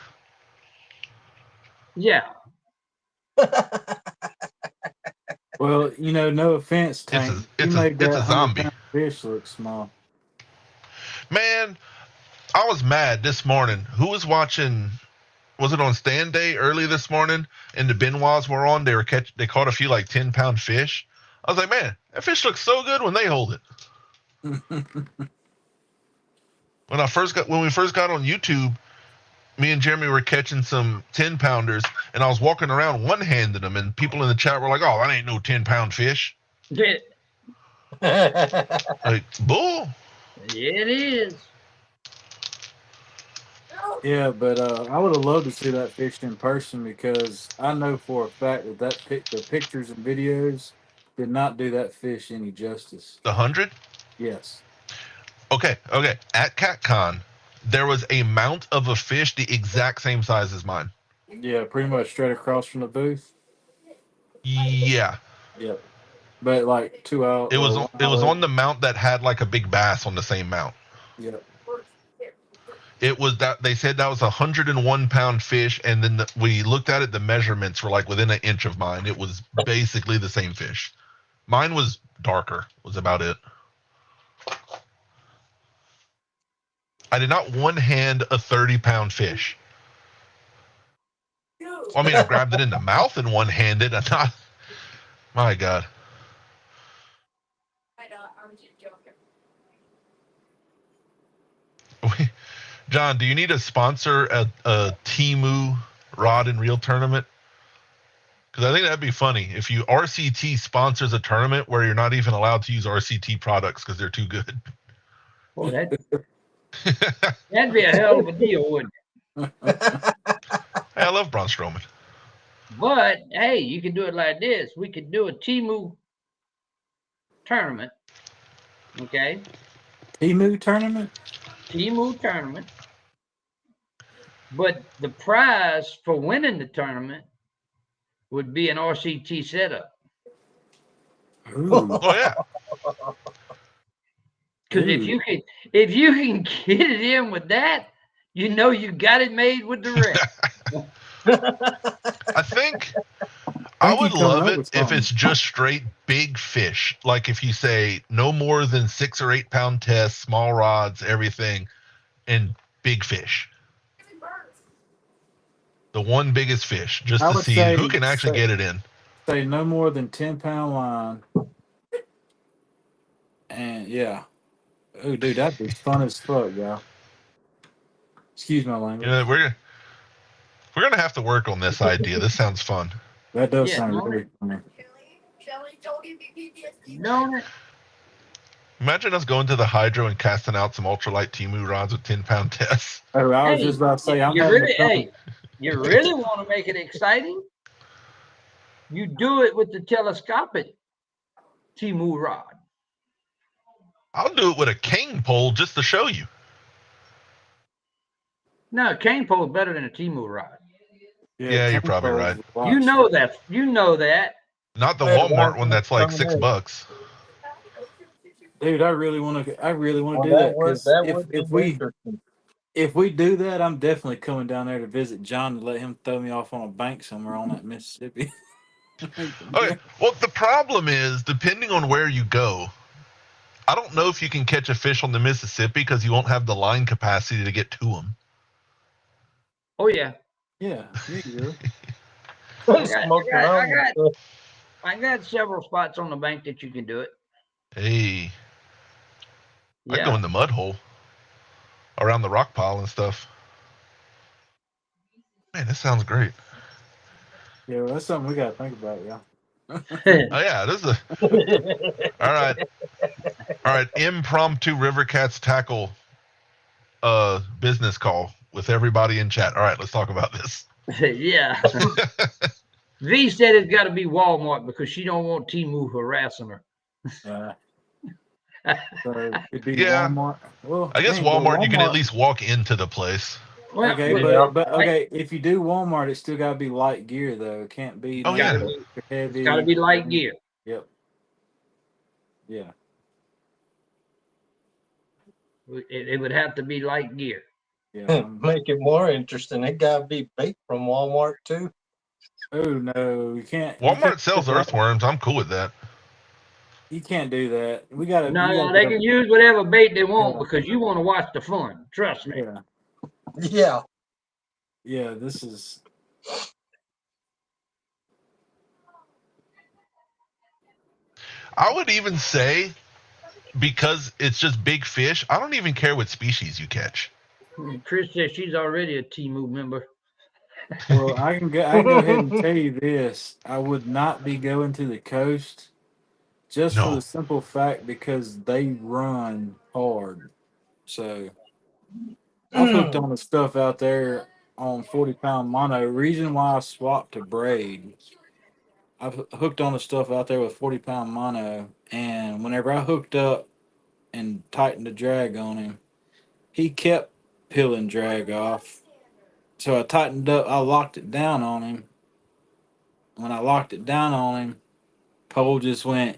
Yeah. Well, you know, no offense, Tank. You made It's that a zombie. 100-pound fish look small. Man, I was mad this morning. Who was watching? Was it on stand day early this morning? And the Benoits were on. They caught a few like 10-pound fish. I was like, man, that fish looks so good when they hold it. When we first got on YouTube, me and Jeremy were catching some 10-pounders, and I was walking around one-handing them, and people in the chat were like, "Oh, that ain't no 10-pound fish." Yeah, Like, bull. it is. Yeah, but I would have loved to see that fish in person because I know for a fact that the pictures and videos did not do that fish any justice. The 100? Yes. Okay. At CatCon, there was a mount of a fish the exact same size as mine. Yeah, pretty much straight across from the booth. Yeah. Yep. But like 2 hours. It was on the mount that had like a big bass on the same mount. Yep. It was that they said that was 101-pound fish, and then we looked at it. The measurements were like within an inch of mine. It was basically the same fish. Mine was darker. Was about it. I did not one hand a 30-pound fish. Well, I mean, I grabbed it in the mouth and one-handed. I'm not. My God. I know. I'm just joking. John, do you need to sponsor a Temu rod and reel tournament? Because I think that'd be funny if you RCT sponsors a tournament where you're not even allowed to use RCT products because they're too good. Boy, that'd be a hell of a deal, wouldn't it? Hey, I love Braun Strowman. But hey, you can do it like this. We could do a Temu tournament. Okay. Temu tournament? Temu tournament. But the prize for winning the tournament would be an RCT setup. Ooh. Oh yeah. Because if you can get it in with that, you know you got it made with the rest. I think I would love it if it's just straight big fish. Like if you say no more than 6 or 8 pound tests, small rods, everything, and big fish. The one biggest fish, just to see who can actually get it in. Say no more than 10-pound line. And yeah. Oh, dude, that'd be fun as fuck, y'all. Excuse my language. You know, we're gonna have to work on this idea. This sounds fun. That does sound really funny. Shelly, don't give me PTSD. Don't it? Imagine us going to the hydro and casting out some ultralight Temu rods with 10-pound tests. Oh, I was just about to say, you really want to make it exciting? You do it with the telescopic Temu rod. I'll do it with a cane pole just to show you. No, a cane pole is better than a Temu rod. Yeah, you're probably right. You know that. You know that. Not the Walmart one that's like $6. Dude, I really want to do that because if we do that, I'm definitely coming down there to visit John to let him throw me off on a bank somewhere on that Mississippi. Okay. Well, the problem is, depending on where you go, I don't know if you can catch a fish on the Mississippi because you won't have the line capacity to get to them. Oh yeah. Yeah, you do. I got several spots on the bank that you can do it. Hey. Yeah. I go in the mud hole around the rock pile and stuff. Man, this sounds great. Yeah, well, that's something we got to think about, yeah. Oh yeah, this is all right. Impromptu River Cats tackle business call with everybody in chat. All right, let's talk about this. Yeah. V said it's got to be Walmart because she don't want Temu harassing her. So it'd be Walmart. Well, I guess Walmart, you can at least walk into the place. Well, Okay, Yeah. but okay, if you do Walmart, it still gotta be light gear though. It can't be Oh, it's gotta yeah. be, heavy. it's gotta be light gear. Yep. Yeah. It would have to be light gear. Yeah. Make it more interesting. It gotta be bait from Walmart too. Oh no, you can't. Walmart sells Do that. earthworms. I'm cool with that. You can't do that. We gotta. No, they can use whatever bait they want Yeah. because you want to watch the fun. Trust me. Yeah. Yeah. Yeah. This is. I would even say, because it's just big fish, I don't even care what species you catch. Chris says she's already a T-Move member. Well, I can go. I can go ahead and tell you this: I would not be going to the coast, just for the No. simple fact because they run hard. So I've hooked on the stuff out there on 40-pound mono. Reason why I swapped to braid, I've hooked on the stuff out there with 40-pound mono, and whenever I hooked up and tightened the drag on him, he kept peeling drag off. So I tightened up, I locked it down on him. When I locked it down on him, pole just went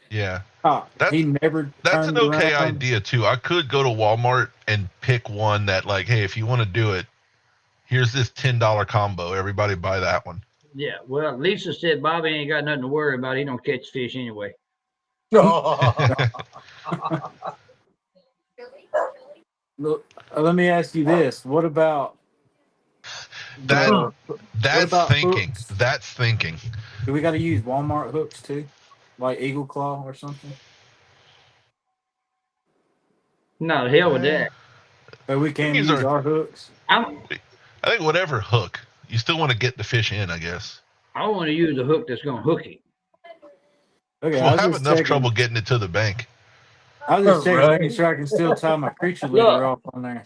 Yeah. pop. That's He never that's an turned okay around. idea too. I could go to Walmart and pick one that, like, hey, if you want to do it, here's this $10 combo. Everybody buy that one. Yeah. Well, Lisa said Bobby ain't got nothing to worry about. He don't catch fish anyway. Look, let me ask you this: what about That what that's about thinking. hooks? That's thinking. Do we got to use Walmart hooks too, like Eagle Claw or something? No, hell with Eh, that. But we we can can use use our. our hooks. I I think whatever hook, you still want to get the fish in. I guess I want to use a hook that's gonna hook him. Okay, we'll I was have just enough trouble checking. getting it to the bank. I was just checking, Right. making sure I can still tie my creature Look, leader off on there.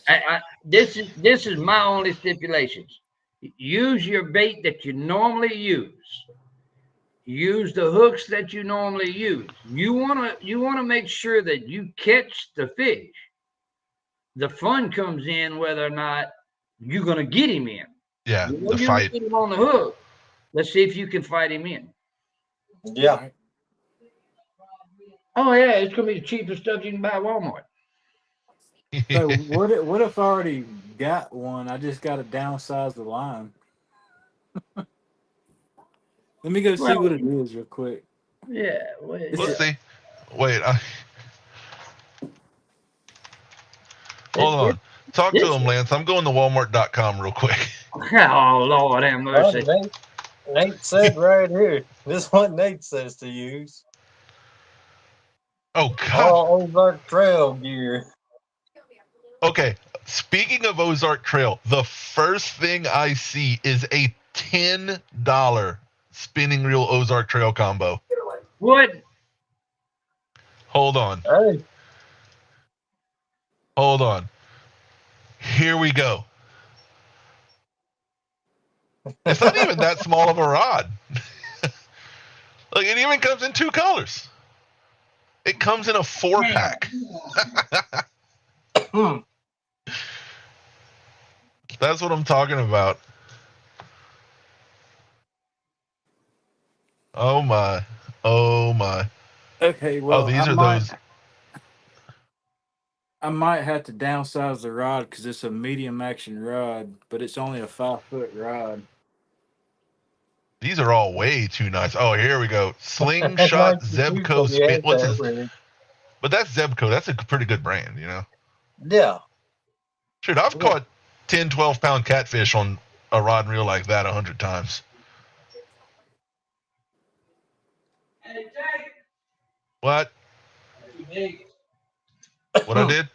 this is my only stipulations. Use your bait that you normally use. Use the hooks that you normally use. You wanna make sure that you catch the fish. The fun comes in whether or not you're gonna get him in. Yeah, You know the you're gonna fight. get him on the hook. Let's see if you can fight him in. Yeah. All right. Oh yeah, it's gonna be the cheapest stuff you can buy at Walmart. So what if I already got one? I just got to downsize the line. Let me go see what Well, it is real quick. yeah, well, It's Let's a, see. Wait, hold it, on. Talk to this. him, Lance. I'm going to Walmart.com real quick. Oh Lord, have mercy. Nate said right here. This is what Nate says to use. Oh God. All Ozark Trail gear. Okay. Speaking of Ozark Trail, the first thing I see is a $10 spinning reel Ozark Trail combo. What? Hold on. Hey, Hold on. Here we go. It's not even that small of a rod. Look, it even comes in 2 colors. It comes in a 4-pack. That's what I'm talking about. Oh my. Oh my. okay. Oh, Well, these are those. I might have to downsize the rod because it's a medium action rod, but it's only a 5-foot rod. These are all way too nice. Oh, here we go. that's nice Slingshot to see Zebco from the spin. What's that his? way. But that's Zebco. That's a pretty good brand, you know. Yeah. Shoot, I've Yeah. caught 10, 12-pound catfish on a rod and reel like that 100 times. What? What I did?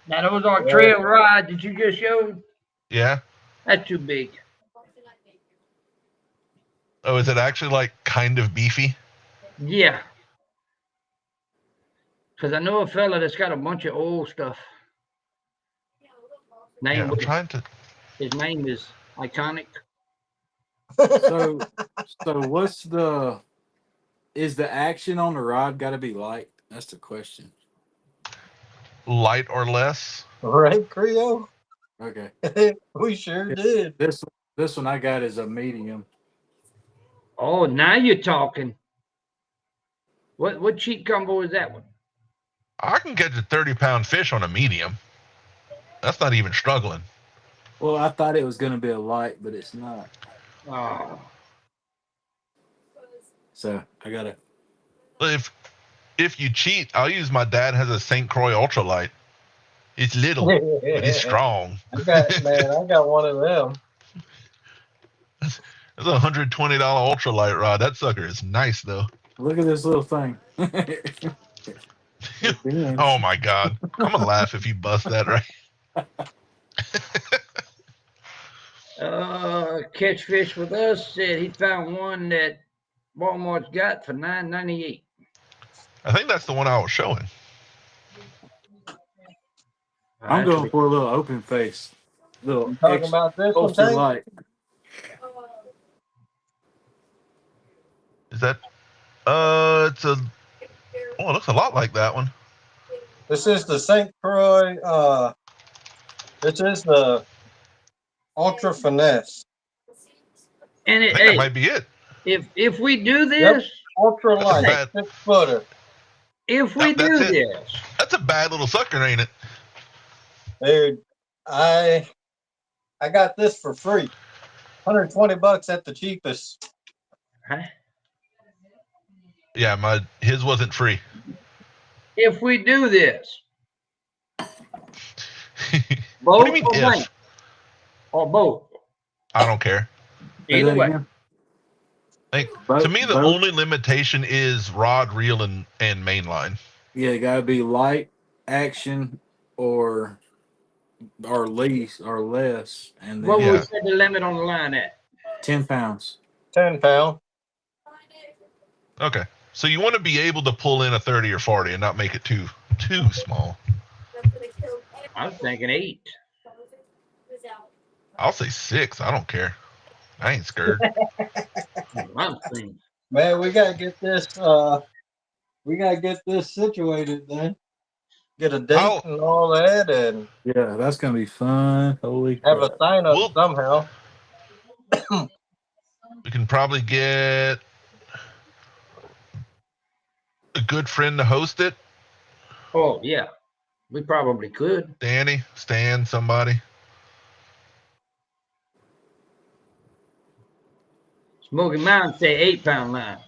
That Ozark Trail ride that you just showed, Yeah. that's too big. Oh, is it actually like kind of beefy? Yeah. Because I know a fella that's got a bunch of old stuff. Yeah, I'm trying to. His name is Iconic. So, what's is the action on the rod got to be light? That's the question. light or less. Right, Creo? Okay. We sure did. This one I got is a medium. Oh, now you're talking. What cheat combo is that one? I can catch a 30-pound fish on a medium. That's not even struggling. Well, I thought it was going to be a light, but it's not. Oh, So I got to. If you cheat, I'll use my dad has a St. Croix ultralight. It's little, but it's strong. I got one of them. It's a $120 ultralight rod. That sucker is nice though. Look at this little thing. Oh my God. I'm gonna laugh if you bust that right. Catch Fish with Us said he found one that Walmart's got for $9.98. I think that's the one I was showing. I'm going for a little open face. Little Talking about this one, ultra Tank? light. Is that it's a it looks a lot like that one. This is the St. Croix. This is the Ultra Finesse. And I think that might be it. if we do this, Ultra That's light, bad. 6-footer. if we That's do it. this, That's a bad little sucker, ain't it? Dude, I got this for free. $120 at the cheapest. huh? Yeah, his wasn't free. If we do this, What both do you mean or one, if? or both, I don't care. either way. Like, Both- to me, the both- only limitation is rod, reel, and mainline. Yeah, it got to be light, action, or least or less, and then What would we Yeah. set the limit on the line at? 10 pounds. 10 pound. Okay, so you want to be able to pull in a 30 or 40 and not make it too small. I was thinking 8. I'll say 6. I don't care. I ain't scared. I'm thinking. Man, we gotta get this situated then. Get a date and all that and Yeah, that's gonna be fun. Holy have crap. a sign up Well- somehow. We can probably get a good friend to host it. Oh yeah, we probably could. Danny, Stan, somebody. Smoky Mountain say 8-pound line.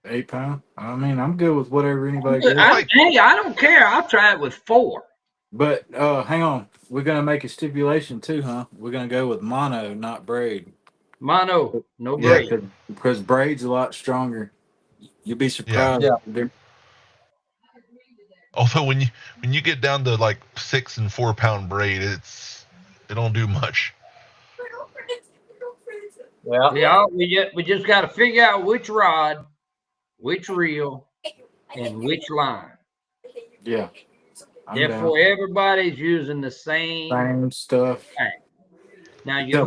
8 pound. I mean, I'm good with whatever anybody Hey, gets. I don't care. I'll try it with 4. But hang on, we're gonna make a stipulation too, huh? We're gonna go with mono, not braid. Mono, no Yeah, braid. Because braid's a lot stronger. You'll be surprised. Yeah. They're- Although when you get down to like 6 and 4 pound braid, it don't do much. Yeah. Yeah, we just got to figure out which rod, which reel, and which line. Yeah. I'm Therefore, everybody's using the same. Same stuff. Now your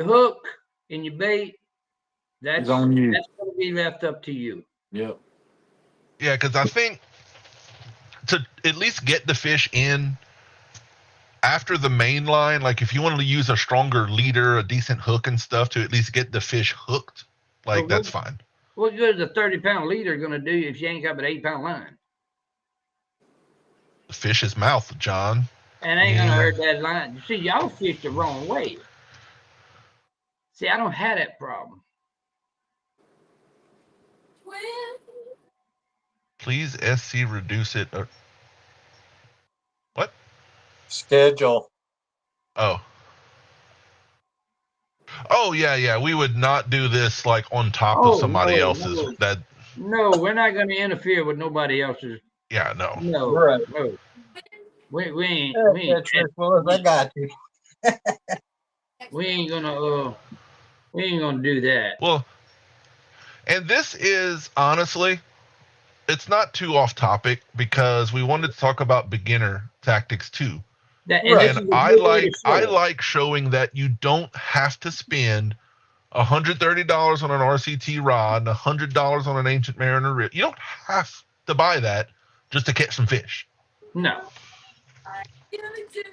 hook and your bait, that's It's on you. That's going to be left up to you. Yep. Yeah, because I think to at least get the fish in after the main line, like if you want to use a stronger leader, a decent hook and stuff to at least get the fish hooked, like Well, that's fine. What good is a 30-pound leader going to do if you ain't got an 8-pound line? The fish's mouth, John. And ain't going to hurt that line. You see, y'all fish the wrong way. See, I don't have that problem. Please SC reduce it. What? Schedule. Oh, yeah. We would not do this like on top of somebody else's. No. That No, we're not going to interfere with nobody else's. yeah, no. No, Right. no. We ain't Yeah, Trish Willis, I got you. we ain't gonna do that. Well, and this is honestly, it's not too off topic because we wanted to talk about beginner tactics too. That, Right. this is And a I good way to like show it. like showing that you don't have to spend $130 on an RCT rod and $100 on an Ancient Mariner reel. You don't have to buy that just to catch some fish. No.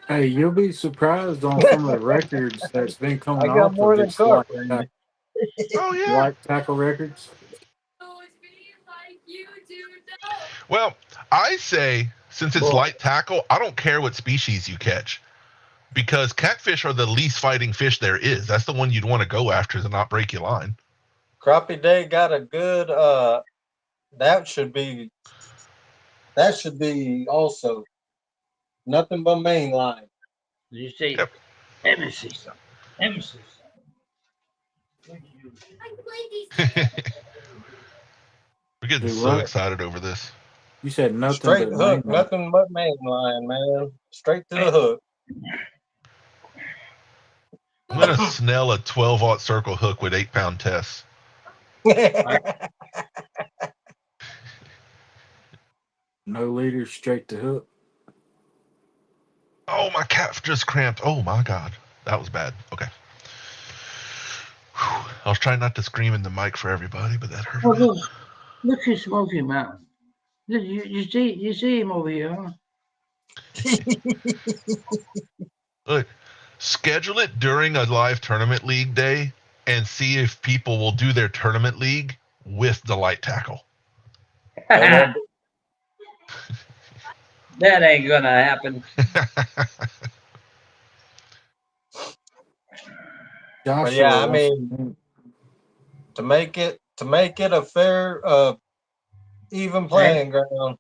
Hey, you'll be surprised on some of the records that's been coming I got off of more than just carp, Randy. Oh yeah. light tackle records. Well, I say since it's Boy, light tackle, I don't care what species you catch. Because catfish are the least fighting fish there is. That's the one you'd want to go after to not break your line. Crappie Day got a good that should be also nothing but main line. did you see? Yep. Let me see something. Let me see something. We're getting Do so what? excited over this. You said nothing Straight but hook, main line. nothing but main line, man. Straight to the hook. I'm gonna snell a 12-aught circle hook with 8-pound tests. No leaders, straight to hook. Oh, my calf just cramped. Oh my god, that was bad. Okay. Whew. I was trying not to scream in the mic for everybody, but that hurt a Oh, bit. look at Smoky Mountain. Look, you see him over here, huh? Look, schedule it during a live tournament league day and see if people will do their tournament league with the light tackle. That ain't gonna happen. But Joshua yeah, I wants mean, to make it a fair, even playing ground,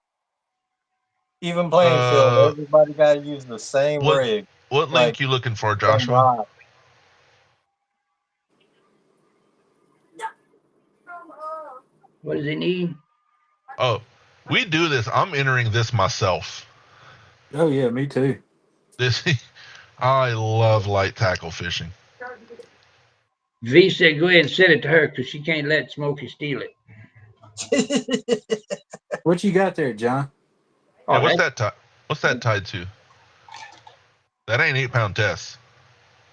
even playing field, uh, everybody got to use the same what rig, what like link you looking for, same Joshua? rod. What does he need? Oh, we do this. I'm entering this myself. Oh yeah, me too. This I love light tackle fishing. V said go ahead and send it to her because she can't let Smokey steal it. What you got there, John? Hey, Oh, what's that's that? What's that tied to? That ain't 8-pound test.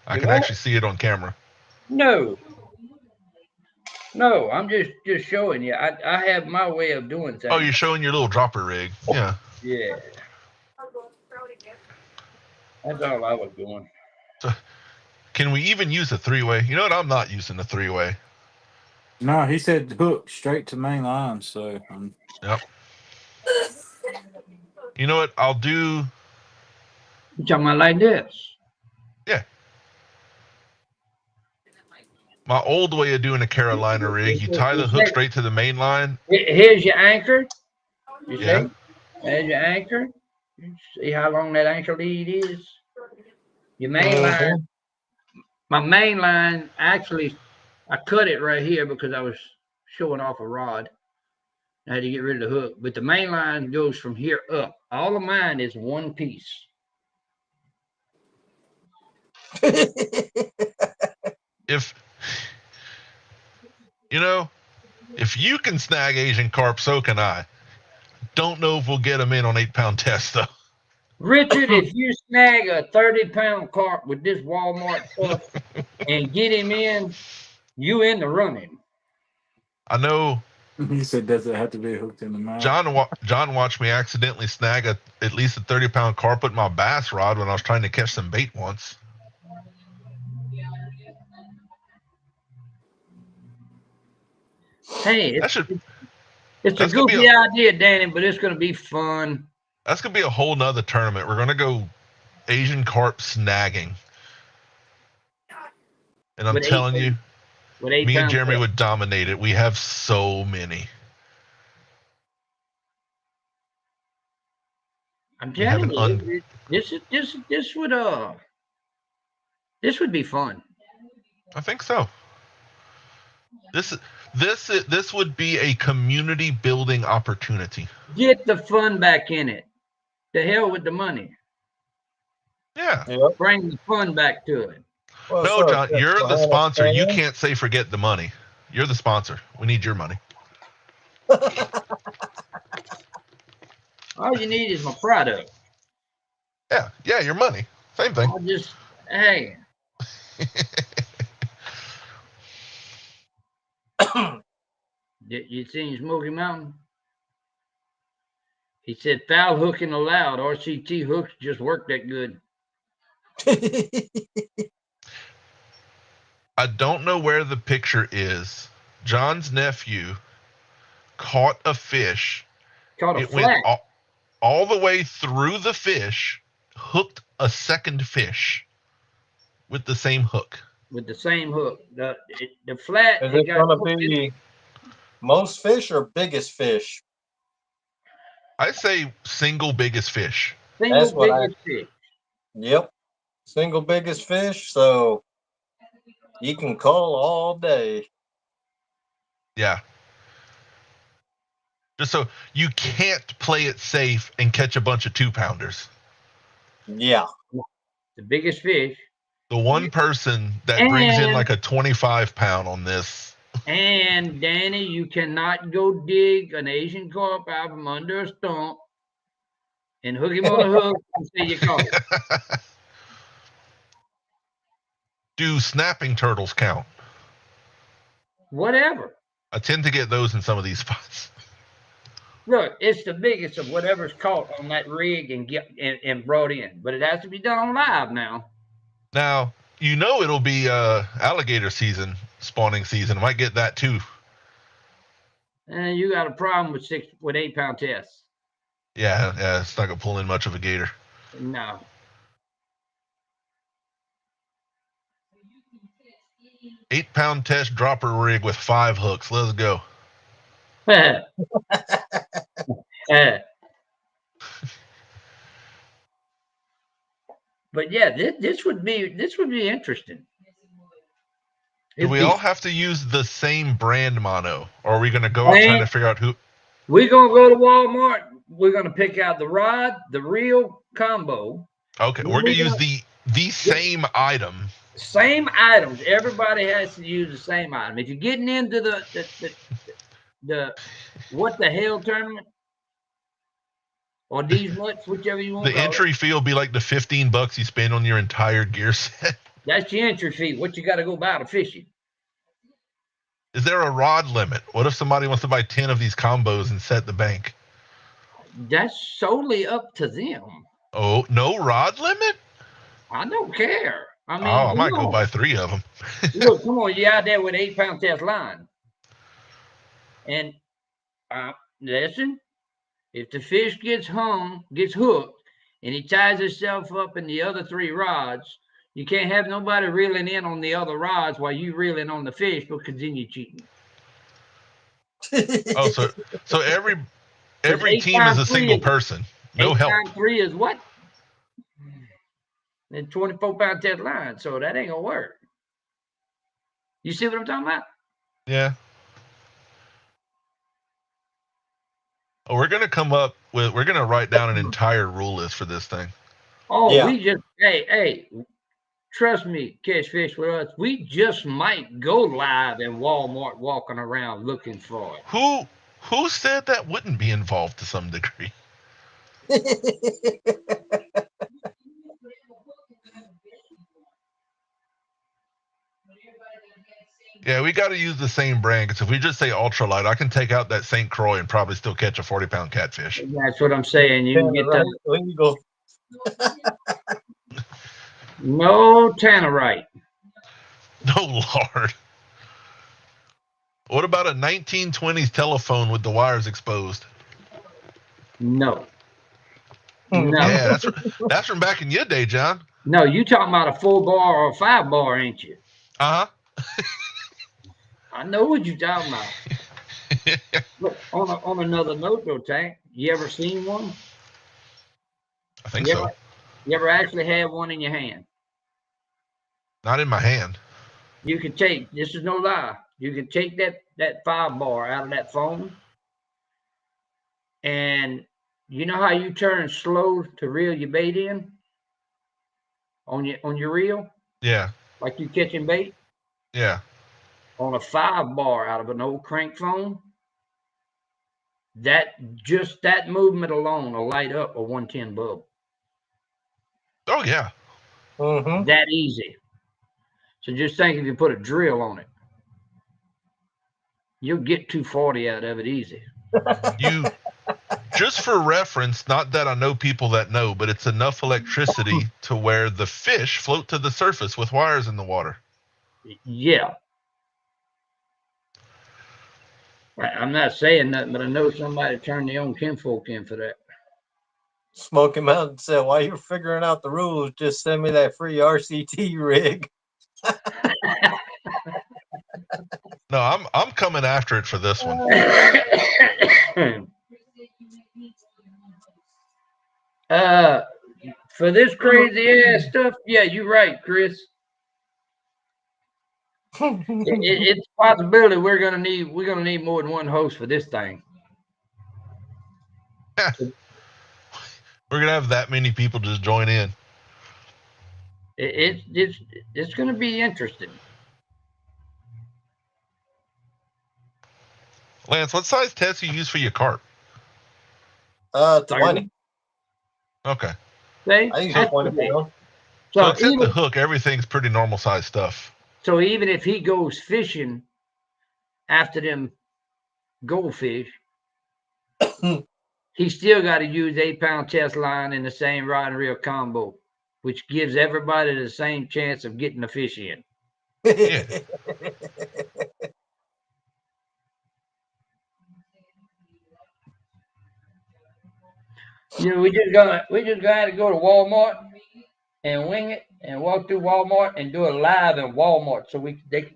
I you can what? actually see it on camera. No, no. I'm just showing you. I have my way of doing Oh, things. you're showing your little dropper rig. Yeah. Yeah, that's all I was doing. So, can we even use a 3-way? You know what? I'm not using a 3-way. No, he said hook straight to main line. So Yep. You know what? I'll do. You talking about like this? Yeah. My old way of doing a Carolina rig, you tie the hook straight to the main line. Here's your anchor. You Yeah. see? There's your anchor. You see how long that anchor lead is? Your main line. My main line, actually, I cut it right here because I was showing off a rod. I had to get rid of the hook. But the main line goes from here up. All of mine is one piece. If you know, if you can snag Asian carp, so can I. Don't know if we'll get them in on 8-pound tests though. Richard, if you snag a 30-pound carp with this Walmart stuff and get him in, you in the running. I know he said, "Does it have to be hooked in the mouth?" John watched me accidentally snag at least a 30-pound carp with my bass rod when I was trying to catch some bait once. Hey, That should it's a that's gonna be goofy idea, Danny, but it's going to be fun. that's gonna be a whole nother tournament. We're gonna go Asian carp snagging, and I'm With eight telling you, with 8 me and pounds. Jeremy would dominate it. We have so many. I'm We have telling you, this would be fun. I think so. This would be a community building opportunity. Get the fun back in it. The hell with the money. Yeah. Yep. Bring the fun back to it. What's No, up, John, you're the Susquehanna sponsor. You fan? can't say forget the money. You're the sponsor. We need your money. All you need is my product. Yeah, your money. Same thing. I'll just hey. You seen Smoky Mountain? He said foul hooking allowed. RCT hooks just work that good. I don't know where the picture is. John's nephew caught a fish. Caught a It went flat all the way through the fish, hooked a second fish with the same hook. with the same hook. The flat. Is it got going to be most fish or biggest fish? I say single biggest fish. single That's what biggest fish. Yep. Single biggest fish. So you can call all day. Yeah. Just so you can't play it safe and catch a bunch of 2-pounders. Yeah. The biggest fish. The one person that brings in like a 25-pound on this. And Danny, you cannot go dig an Asian carp out from under a stump and hook him on a hook and say you caught it. Do snapping turtles count? Whatever. I tend to get those in some of these spots. Look, it's the biggest of whatever's caught on that rig and brought in, but it has to be done on live now. Now, you know it'll be alligator season, spawning season. I might get that too. And you got a problem with 8-pound tests. Yeah, it's not gonna pull in much of a gator. No. Eight-pound test dropper rig with 5 hooks. Let's go. But yeah, this would be interesting. Do we all have to use the same brand mono, or are we going to go out trying to figure out who? We're gonna go to Walmart. We're gonna pick out the rod, the reel combo. Okay, we're going to use the same item. Same items. Everybody has to use the same item. If you're getting into the what the hell tournament or these nuts, whichever you want. The entry fee will be like the $15 you spend on your entire gear set. That's your entry fee. What you got to go buy to fishing. Is there a rod limit? What if somebody wants to buy 10 of these combos and set the bank? That's solely up to them. Oh, no rod limit? I don't care. I mean, I might go buy 3 of them. Look, come on, you're out there with 8-pound test line. And listen, if the fish gets hooked, and he ties himself up in the other 3 rods, you can't have nobody reeling in on the other rods while you reeling on the fish, because then you're cheating. Oh, so every team is a single person. No help. 8x3 is what? And 24-pound test line, so that ain't gonna work. You see what I'm talking about? Yeah. Oh, we're gonna write down an entire rule list for this thing. Oh, Yeah. we just hey, trust me, catch fish with us. We just might go live in Walmart walking around looking for it. Who said that wouldn't be involved to some degree? Yeah, we got to use the same brand, because if we just say ultralight, I can take out that St. Croix and probably still catch a 40-pound catfish. That's what I'm saying. You can get that. Legal. No tannerite. No, Lord. What about a 1920s telephone with the wires exposed? No. Hmm. No. Yeah, that's from back in your day, John. No, you talking about a 4-bar or a 5-bar, ain't you? Uh-huh. I know what you're talking about. Look, on another note though, Tank, you ever seen one? I think so. You ever actually had one in your hand? Not in my hand. You can take, this is no lie, you can take that 5-bar out of that phone, and you know how you turn slow to reel your bait in on your reel? Yeah. Like you catching bait? Yeah. On a 5-bar out of an old crank phone, that movement alone will light up a 110 bulb. Oh, yeah. Mm-hmm. That easy. So just think, if you put a drill on it, you'll get 240 out of it easy. just for reference, not that I know people that know, but it's enough electricity to where the fish float to the surface with wires in the water. Yeah. I'm not saying nothing, but I know somebody turned their own kinfolk in for that. Smoky Mountain said, while you're figuring out the rules, just send me that free RCT rig. No, I'm coming after it for this one. For this crazy ass stuff, yeah, you're right, Chris. It's a possibility we're gonna need more than one host for this thing. We're gonna have that many people just join in. It's gonna be interesting. Lance, what size test you use for your carp? 20. Okay. See? I use That's 20 okay. pounds. So So except the even hook, everything's pretty normal size stuff. so even if he goes fishing after them goldfish, he still got to use 8-pound test line in the same rod and reel combo, which gives everybody the same chance of getting the fish in. Yeah. You know, we just got to go to Walmart and wing it and walk through Walmart and do it live in Walmart. So they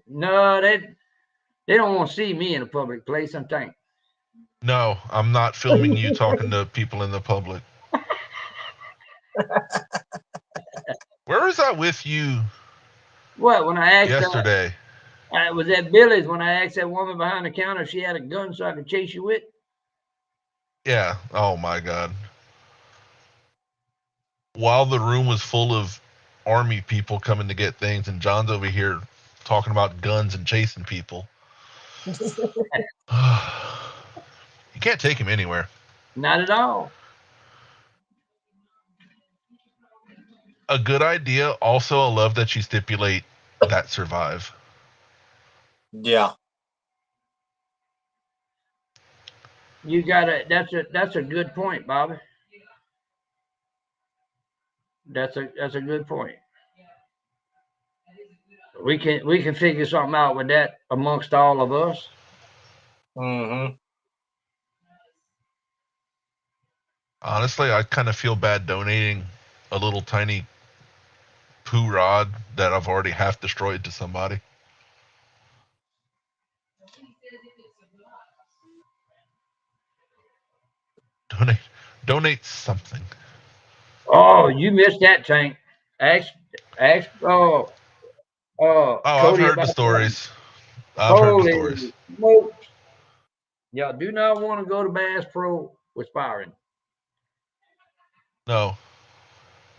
don't want to see me in a public place, I'm thinking. No, I'm not filming you talking to people in the public. Where was I with you What, when I asked yesterday? I was at Billy's when I asked that woman behind the counter if she had a gun so I could chase you with. Yeah. Oh my God. While the room was full of army people coming to get things, and John's over here talking about guns and chasing people. You can't take him anywhere. Not at all. A good idea. Also, I love that you stipulate that survive. Yeah. You gotta. That's a good point, Bobby. That's a good point. We can figure something out with that amongst all of us. Mm-hmm. Honestly, I kind of feel bad donating a little tiny poo rod that I've already half destroyed to somebody. Donate something. Oh, you missed that, Tank. Ask Oh, I've Cody heard the about that. stories. I've heard the Holy stories. smokes. Y'all do not want to go to Bass Pro with Byron. No.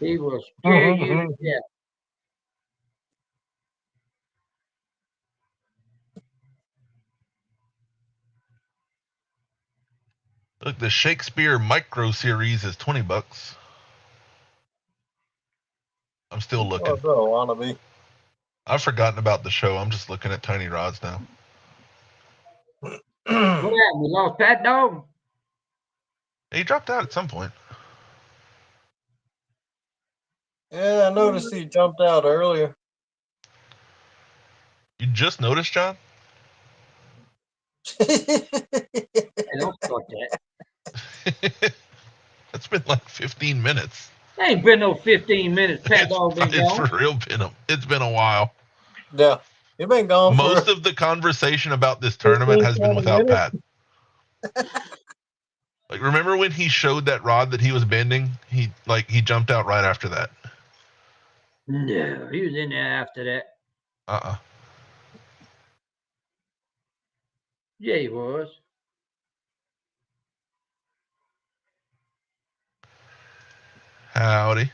He will scare you to death. Look, the Shakespeare Micro Series is $20. I'm still looking. Wannabe. I've forgotten about the show. I'm just looking at tiny rods now. What happened? We lost Pat Dog? He dropped out at some point. Yeah, I noticed he jumped out earlier. You just noticed, John? Hey, don't start that. It's been like 15 minutes. Ain't been no 15 minutes. Pat Dog been It's gone. for real it's been a while. Yeah. You've been gone Most for of the conversation about this tournament has been without Pat. Like, remember when he showed that rod that he was bending? He jumped out right after that. No, he was in there after that. Yeah, he was. Howdy.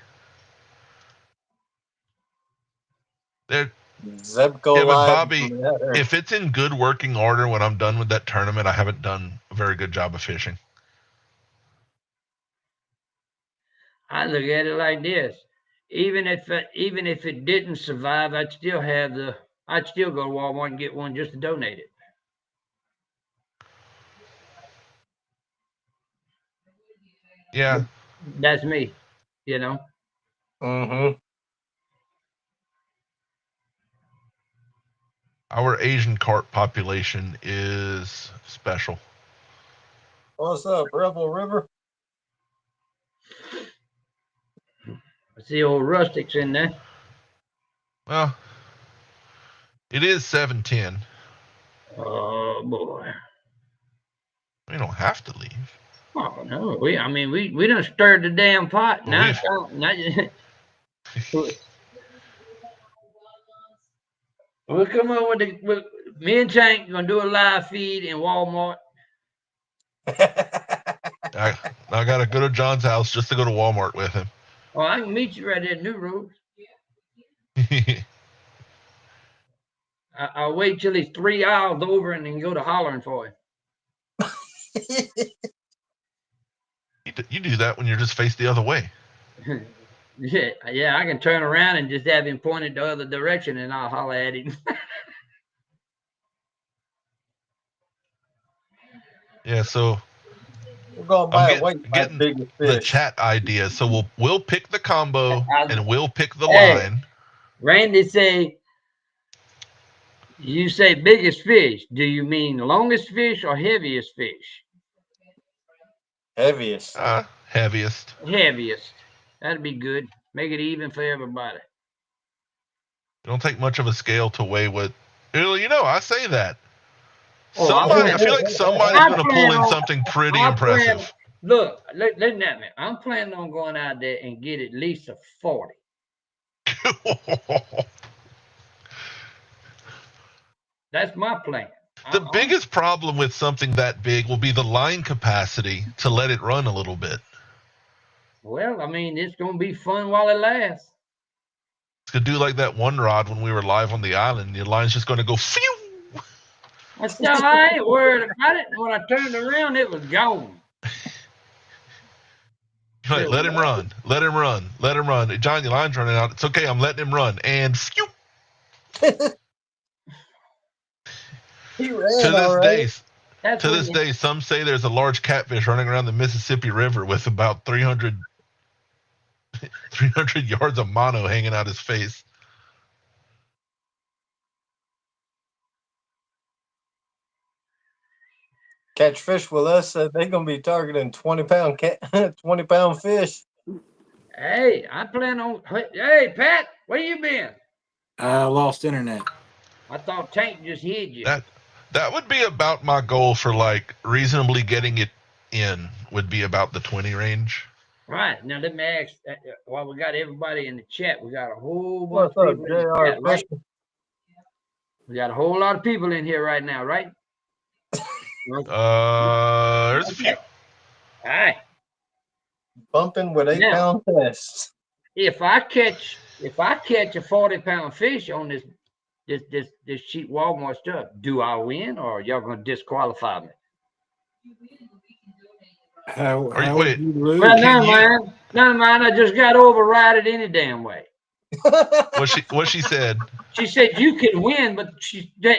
There. Zebco Yeah, but Live. Bobby, if it's in good working order when I'm done with that tournament, I haven't done a very good job of fishing. I look at it like this: even if it didn't survive, I'd still go to Walmart and get one just to donate it. Yeah. That's me, you know. Mm-hmm. Our Asian carp population is special. What's up, Rebel River? I see old rustics in there. Well, it is 7:10. Oh boy. We don't have to leave. Oh no. We done stirred the damn pot. Well, Now it's time. We'll come up with me and Tank gonna do a live feed in Walmart. I gotta go to John's house just to go to Walmart with him. Oh, I can meet you right there at New Road. I'll wait till he's 3 aisles over and then go to hollering for him. You do that when you're just faced the other way. Yeah, I can turn around and just have him pointed the other direction and I'll holler at him. Yeah, so We're going to buy a weight by getting biggest the fish. chat idea. So we'll pick the combo and we'll pick the Hey. line. Randy say, you say biggest fish. Do you mean longest fish or heaviest fish? Heaviest. Heaviest. Heaviest. That'd be good. Make it even for everybody. It don't take much of a scale to weigh what. You know, I say that. Oh, I feel like somebody's I'm going to pull planning in on- something pretty I'm impressive. Look, listen at me. I'm planning on going out there and get at least a 40. That's my plan. The biggest problem with something that big will be the line capacity to let it run a little bit. Well, I mean, it's going to be fun while it lasts. It's going to do like that one rod when we were live on the island. Your line's just going to go phew. I ain't worried about it. When I turned around, it was gone. You're like, let him run. Let him run. Let him run. John, your line's running out. It's okay. I'm letting him run. And phew. He ran To this day, some say there's a large catfish running around the Mississippi River with about 300 yards of mono hanging out his face. Catch fish with us, they're going to be targeting 20-pound fish. Hey, I plan on. Hey, Pat, where you been? I lost internet. I thought Tank just hid you. That would be about my goal for like reasonably getting it in. Would be about the 20 range. Right. Now let me ask. While we got everybody in the chat, we got a whole bunch What's up, of people in the JR? chat, right? We got a whole lot of people in here right now, right? There's a few. All right. Bumping with 8-pound tests. If I catch a 40-pound fish on this cheap Walmart stuff, do I win or y'all gonna disqualify me? How Wait. would you lose? Well, never mind. I just got overrided any damn way. What she said. She said you can win, but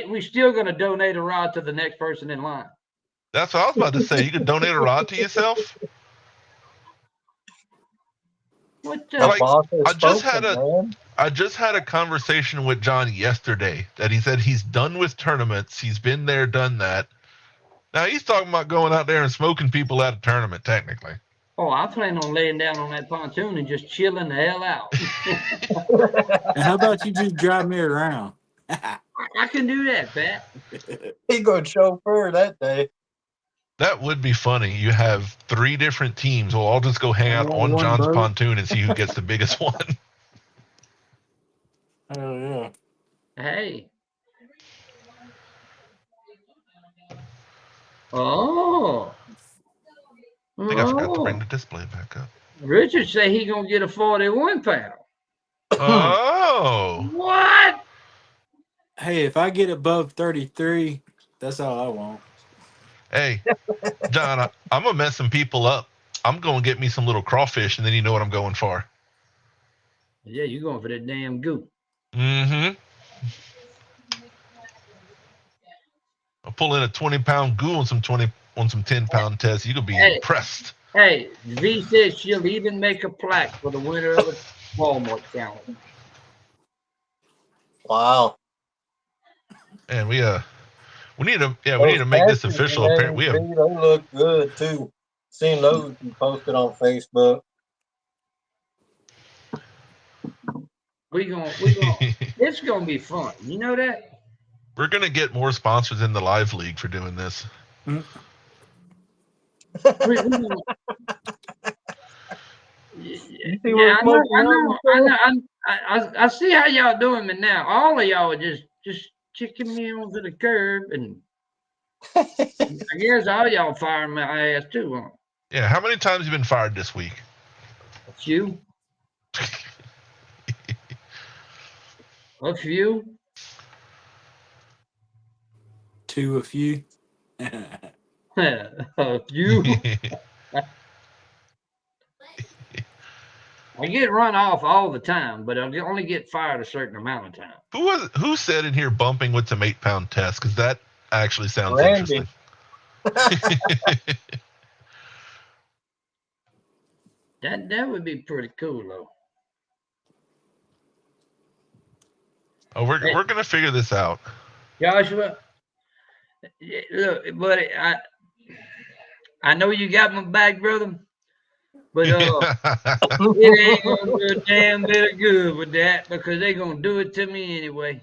we still gonna donate a rod to the next person in line. That's what I was about to say. You could donate a rod to yourself. What the? Like, I just had a conversation with John yesterday that he said he's done with tournaments. He's been there, done that. Now he's talking about going out there and smoking people at a tournament, technically. Oh, I plan on laying down on that pontoon and just chilling the hell out. How about you just drive me around? I can do that, Pat. He going chauffeur that day. That would be funny. You have 3 different teams. We'll all just go hang out on One John's boat. pontoon and see who gets the biggest one. Oh yeah. Hey. Oh. I think I forgot to bring the display back up. Richard say he gonna get a 41-pound. Oh. What? Hey, if I get above 33, that's all I want. Hey, John, I'm gonna mess some people up. I'm gonna get me some little crawfish, and then you know what I'm going for. Yeah, you going for that damn goop. Mm-hmm. I'll pull in a 20-pound goo on some 10-pound test. You could be impressed. Hey, V says she'll even make a plaque for the winner of the Walmart challenge. Wow. And we need to Those make this catfish official. Apparently, names, we have. they look good too. Seen those you posted on Facebook. We gonna it's gonna be fun. You know that? We're gonna get more sponsors in the live league for doing this. We gonna, You see yeah, where I know, Smokey Hunt I see how y'all doing me now. All of y'all are just kicking me onto the curb, and I guess all y'all firing my ass too, huh? Yeah, how many times have you been fired this week? A few. A few. To a few. A few. I get run off all the time, but I only get fired a certain amount of time. Who said in here bumping with some 8-pound tests? Because that actually sounds Randy. interesting. That would be pretty cool though. Oh, we're gonna figure this out. Joshua, look, buddy, I know you got my back, brother, but it ain't gonna do a damn bit of good with that because they're gonna do it to me anyway.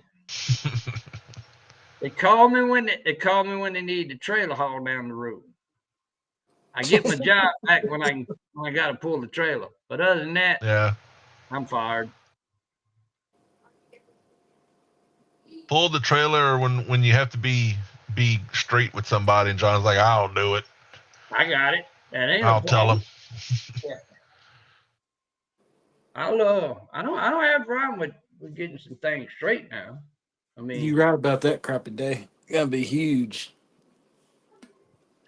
They call me when they need the trailer hauled down the road. I get my job back when I gotta pull the trailer. But other than that, Yeah. I'm fired. Pull the trailer when you have to be straight with somebody, and John's like, I'll do it. I got it. That ain't I'll no tell problem. him. Yeah. I don't have a problem with getting some things straight now. I mean, You right about that crappy day. It's gonna be huge.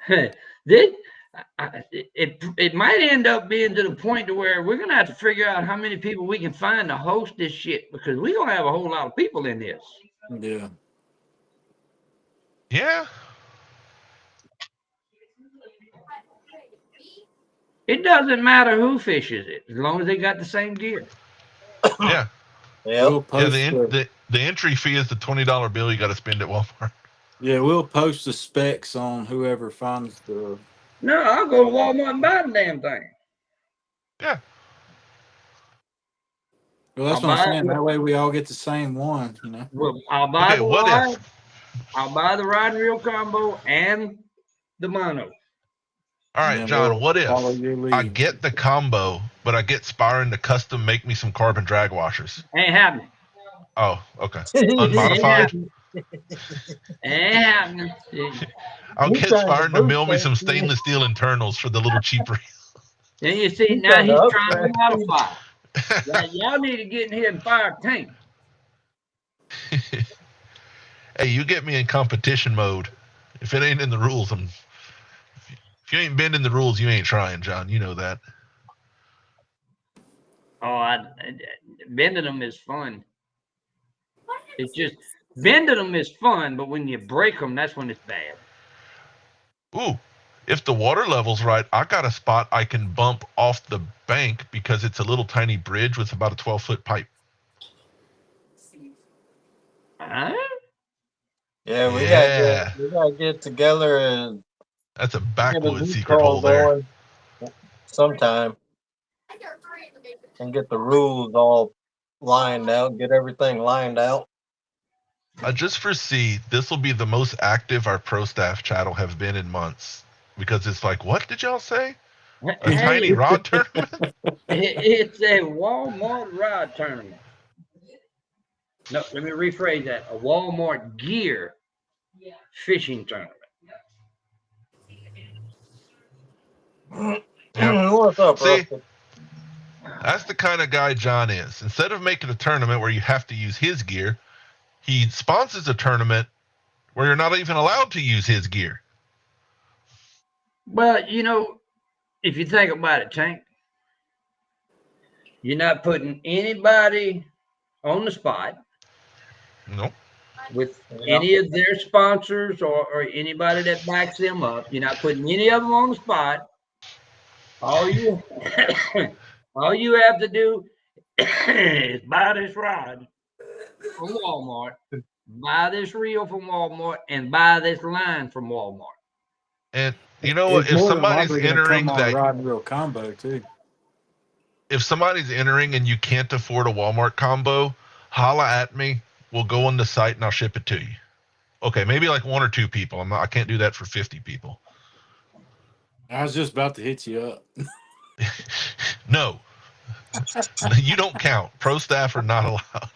it might end up being to the point to where we're gonna have to figure out how many people we can find to host this shit because we're gonna have a whole lot of people in this. Yeah. Yeah. It doesn't matter who fishes it as long as they got the same gear. Yeah. Yep. We'll post The entry fee is the $20 bill you got to spend at Walmart. yeah, we'll post the specs on whoever finds the. No, I'll go to Walmart and buy the damn thing. Yeah. Well, that's I'll what I'm buy saying. it. That way we all get the same one, you know. Well, I'll buy Okay, the what ride. if? I'll buy the ride and reel combo and the mono. All And right, then John, we'll what follow if your I lead. get the combo, but I get Spyron to custom make me some carbon drag washers? Ain't happening. Oh, okay. Ain't Unmodified? happening. Ain't happening. I'll He's get trying to Spyron to boost mill me that some shit. stainless steel internals for the little cheaper. Then you see, He's now trying to he's trying to upgrade. modify. Y'all need to get in here and fire a tank. Hey, you get me in competition mode. If it ain't in the rules, if you ain't bending the rules, you ain't trying, John. You know that. Oh, bending them is fun. It's just bending them is fun, but when you break them, that's when it's bad. Ooh, if the water level's right, I got a spot I can bump off the bank because it's a little tiny bridge with about a 12-foot pipe. Huh? Yeah, we Yeah. gotta get together and That's a get a backwoods deep secret call hole there. going sometime and get the rules all lined out, get everything lined out. I just foresee this will be the most active our pro staff chat will have been in months because it's like, what did y'all say? A Hey, tiny rod tournament? it's a Walmart rod tournament. No, let me rephrase that. A Walmart gear fishing tournament. Yep. What's up, See, Rusty? that's the kind of guy John is. Instead of making a tournament where you have to use his gear, he sponsors a tournament where you're not even allowed to use his gear. Well, you know, if you think about it, Tank, you're not putting anybody on the spot Nope. with Yeah. any of their sponsors or anybody that backs them up. You're not putting any of them on the spot. All you, all you have to do is buy this rod from Walmart, buy this reel from Walmart, and buy this line from Walmart. And you know what? It's If more than somebody's likely going to come entering on a that, rod and reel combo too. if somebody's entering and you can't afford a Walmart combo, holla at me. We'll go on the site and I'll ship it to you. Okay, maybe like 1 or 2 people. I can't do that for 50 people. I was just about to hit you up. No, you don't count. Pro staff are not allowed.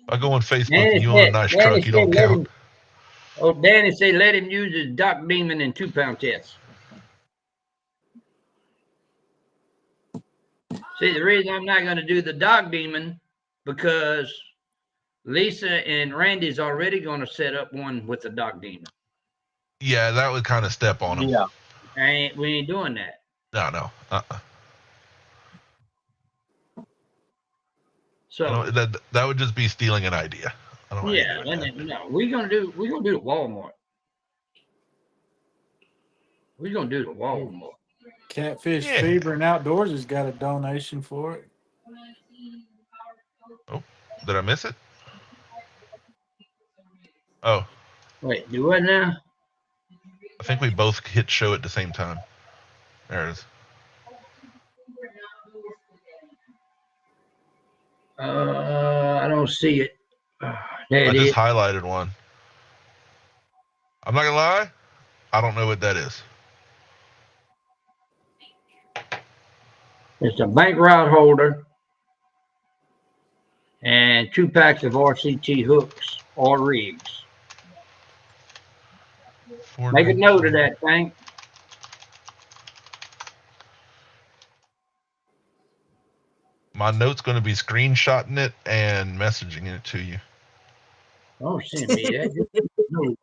I go on Facebook and you own a nice truck, you don't Let count. him. Oh, Danny said let him use his Doc Demon and 2-pound test. See, the reason I'm not going to do the Doc Demon because Lisa and Randy's already going to set up one with the Doc Demon. Yeah, that would kind of step on them. Yeah. We ain't doing that. No. So that would just be stealing an idea. I don't know yeah, how you doing that. no, we're gonna do the Walmart. We're gonna do the Walmart. Catfish Yeah. Fever and Outdoors has got a donation for it. Oh, did I miss it? Oh, Wait, do what now? I think we both hit show at the same time. There it is. I don't see it. There I it just is. highlighted one. I'm not gonna lie, I don't know what that is. It's a bank rod holder and 2 packs of RCT hooks or rigs. Make a note of that, thing. My note's going to be screenshotting it and messaging it to you. Don't send me that. No.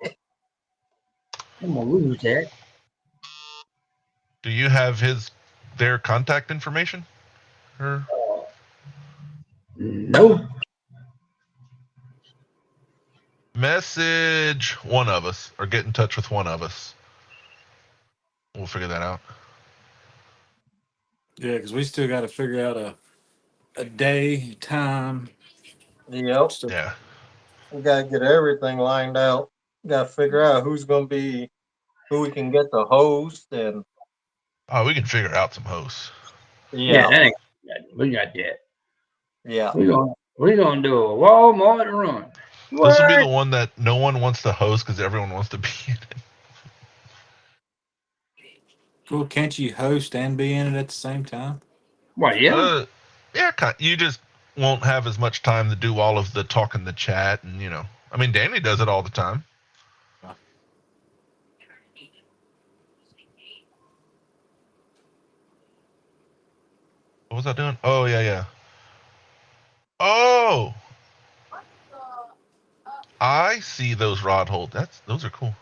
I'm gonna lose that. Do you have their contact information? Or No. message one of us or get in touch with one of us. We'll figure that out. Yeah, because we still got to figure out a day, time. Yep. So, Yeah. We gotta get everything lined out. Gotta figure out who we can get the host and Oh, we can figure out some hosts. Yeah, that ain't, we got that. Yeah. We're gonna do a Walmart run. This will be the What? one that no one wants to host because everyone wants to be in it. well, can't you host and be in it at the same time? Well, yeah. Yeah, you just won't have as much time to do all of the talk in the chat, and I mean, Danny does it all the time. What was I doing? Oh yeah. Oh, I see those rod holders. Those are cool.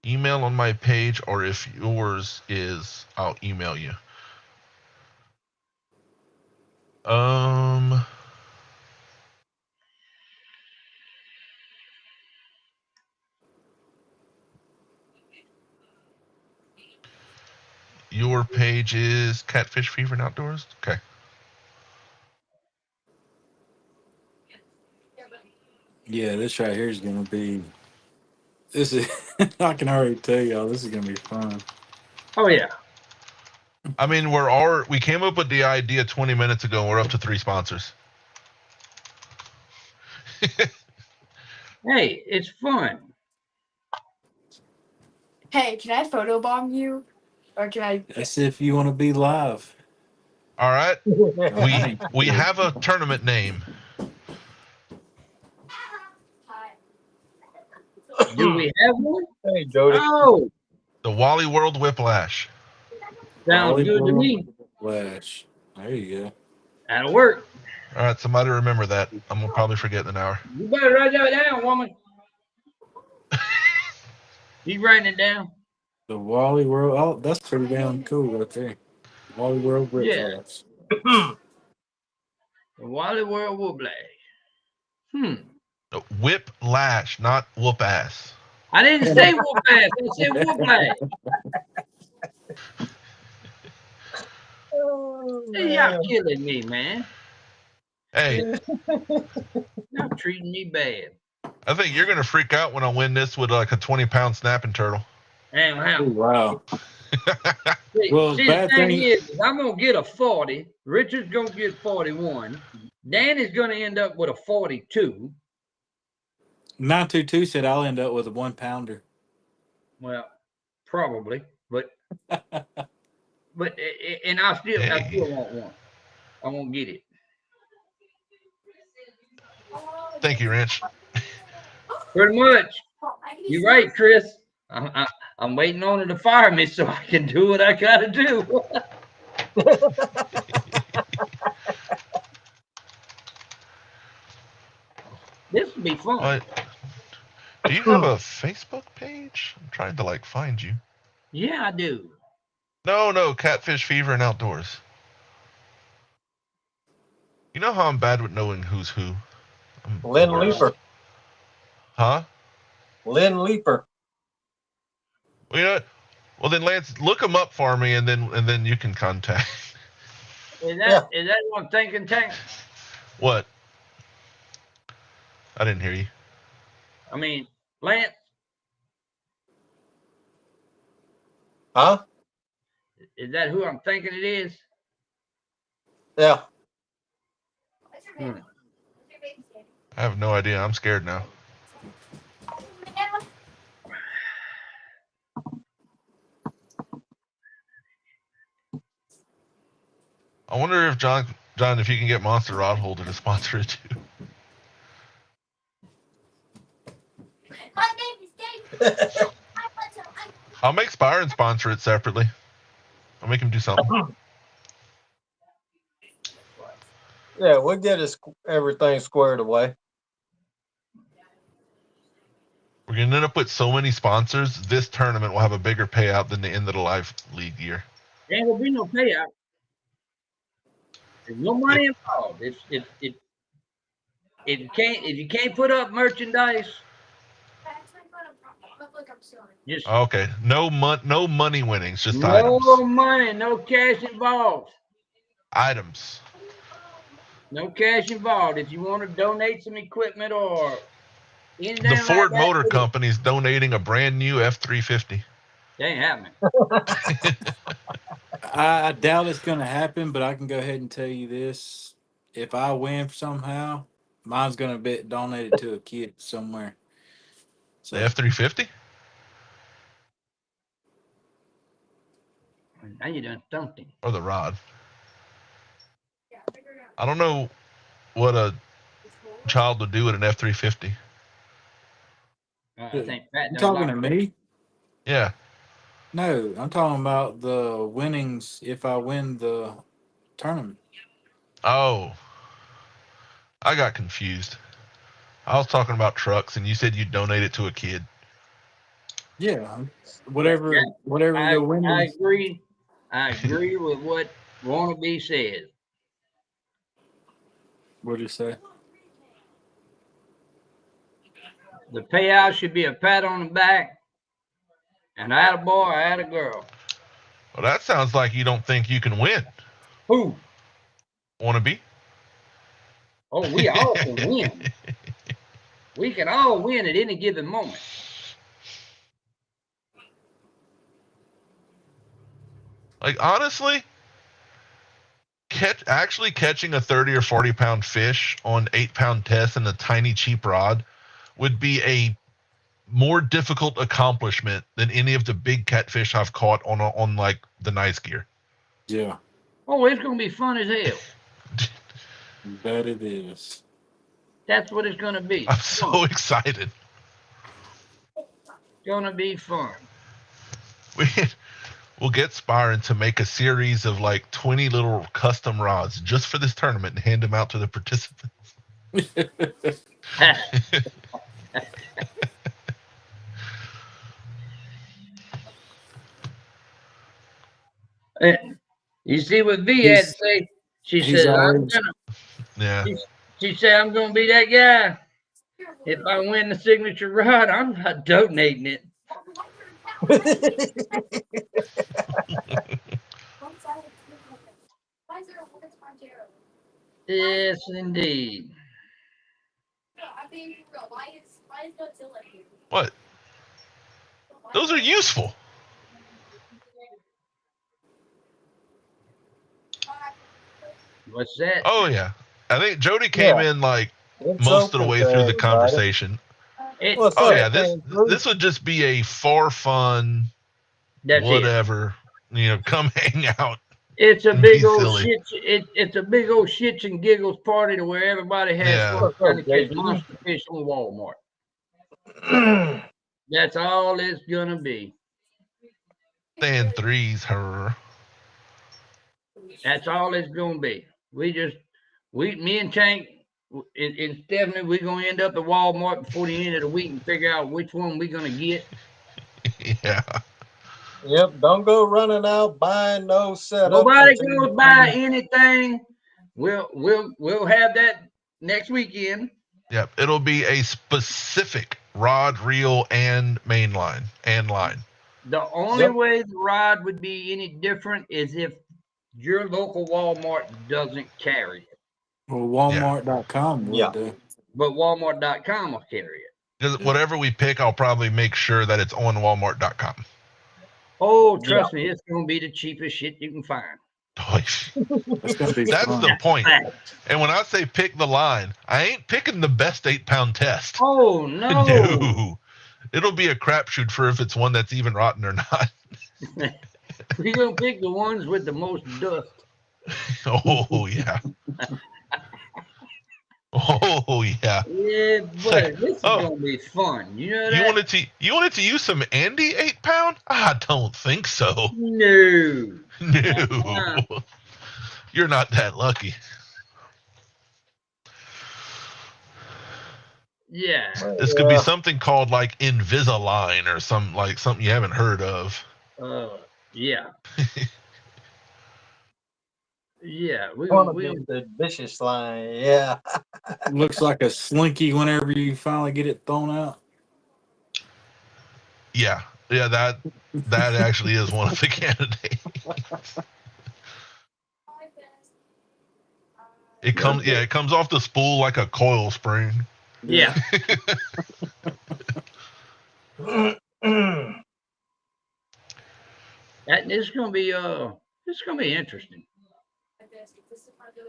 Email on my page, or if yours is, I'll email you. Your page is Catfish Fever and Outdoors? Okay. Yeah, this right here is going to be. This is. I can already tell y'all this is going to be fun. Oh yeah. I mean, we came up with the idea 20 minutes ago, and we're up to 3 sponsors. Hey, it's fun. Hey, can I photobomb you? Or can I? That's if you want to be live. All right. I We have a tournament name. Do we have one? Hey, Jody. Oh, The Wally World Whiplash. sounds good to me. Flash. There you go. That'll work. All right, somebody remember that. I'm going to probably forget in an hour. You better write that down, woman. You writing it down? The Wally World. Oh, that's pretty damn cool right there. Wally World Whiplash. The Wally World Woodblack. Whiplash, not whoop ass. I didn't say wolf bass. I said wolf bass. Oh, Hey, y'all man. killing me, man. Hey, Y'all treating me bad. I think you're gonna freak out when I win this with like a 20-pound snapping turtle. Damn, Oh, how? wow. See, Well, see, the bad thing thing. is, I'm gonna get a 40. Richard's gonna get 41. Dan is gonna end up with a 42. 922 said I'll end up with a 1-pounder. Well, probably, but and I still Hey, want one. I won't get it. thank you, Ranch. Pretty much. You're right, Chris. I'm waiting on her to fire me so I can do what I gotta do. This will be fun. What? Do you have a Facebook page? I'm trying to like find you. Yeah, I do. No, Catfish Fever and Outdoors. You know how I'm bad with knowing who's who. I'm the Lynn worst. Leaper. Huh? Lynn Leaper. Well, you know what? Well, then Lance, look them up for me, and then you can contact. Is that what I'm thinking, Tank? What? I didn't hear you. I mean, Lance, Huh? is that who I'm thinking it is? Yeah. Hmm. I have no idea. I'm scared now. I wonder if John, if you can get Monster Rod Holder to sponsor it too. I'll make Byron sponsor it separately. I'll make him do something. Yeah, we'll get everything squared away. We're gonna end up with so many sponsors. This tournament will have a bigger payout than the end of the live league year. There ain't gonna be no payout. There's no money involved. If you can't put up merchandise, just Okay, no money winnings, just no items. money, no cash involved. Items. No cash involved. If you want to donate some equipment or anything The like Ford that, Motor Company is donating a brand new F-350. they ain't happening. I doubt it's going to happen, but I can go ahead and tell you this. If I win somehow, mine's going to be donated to a kid somewhere. So, The F-350? Now you done something. Or the rod? I don't know what a child would do with an F-350. I think Pat you done talking to me? Yeah. No, I'm talking about the winnings if I win the tournament. Oh. I got confused. I was talking about trucks, and you said you'd donate it to a kid. Yeah, whatever Yeah, the I winnings. agree. I agree with what Wannabe says. What'd you say? The payout should be a pat on the back, and attaboy or attagirl. Well, that sounds like you don't think you can win. Who? Wannabe? Oh, we all can win. We can all win at any given moment. Like, honestly, actually catching a 30 or 40 pound fish on 8-pound test and a tiny cheap rod would be a more difficult accomplishment than any of the big catfish I've caught on like the nice gear. Yeah. Oh, it's gonna be fun as hell. Bet it is. That's what it's gonna be. I'm so excited. It's gonna be fun. We'll get Spyron to make a series of like 20 little custom rods just for this tournament and hand them out to the participants. You see what V had to say? She he's said, always Yeah. she said, I'm gonna be that guy. If I win the signature rod, I'm not donating it. Yes, indeed. What? Those are useful. What's that? Oh yeah. I think Jody came in like It's most of the open way to through the everybody. conversation. What's Oh up, yeah, Andrew? this would just be a for fun, That's it. whatever. Come hang out It's a and be big old silly. shit. It's a big old shits and giggles party to where everybody has Yeah. fun What's trying up, to catch JD? monster fish on Walmart. That's all it's gonna be. Stand threes, her. That's all it's gonna be. Me and Tank and Stephanie, we're gonna end up at Walmart before the end of the week and figure out which one we're gonna get. Yeah. Yep, don't go running out buying no setups Nobody until you goes buy see. anything. We'll have that next weekend. Yep. It'll be a specific rod, reel, and main line and line. The only way the rod would be any different is if your local Walmart doesn't carry it. Well, Walmart.com would Yeah. do. But Walmart.com will carry it. Because whatever we pick, I'll probably make sure that it's on Walmart.com. Oh, trust me, it's gonna be the cheapest shit you can find. That's gonna be That's fun. the point. And when I say pick the line, I ain't picking the best 8-pound test. Oh no. No. It'll be a crapshoot for if it's one that's even rotten or not. We're gonna pick the ones with the most dust. Oh yeah. Oh yeah. Yeah, but this is gonna be fun. You know that? You wanted to use some Andy 8-pound? I don't think so. No. No. You're not that lucky. Yeah. This could be something called like Invisalign or something you haven't heard of. Yeah. Yeah, we the vicious line. Yeah. Looks like a slinky whenever you finally get it thrown out. Yeah, that actually is one of the candidates. It comes off the spool like a coil spring. Yeah. It's gonna be interesting.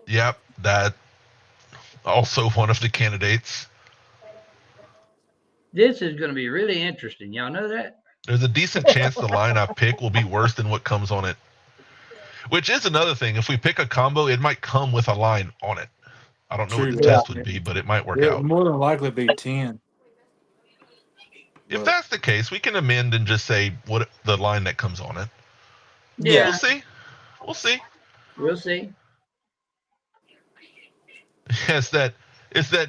Yep, that also one of the candidates. This is going to be really interesting. Y'all know that? There's a decent chance the line I pick will be worse than what comes on it. Which is another thing. If we pick a combo, it might come with a line on it. I don't know what the test would be, but it might work out. More than likely be 10. If that's the case, we can amend and just say what the line that comes on it. Yeah. We'll see. We'll see. It's that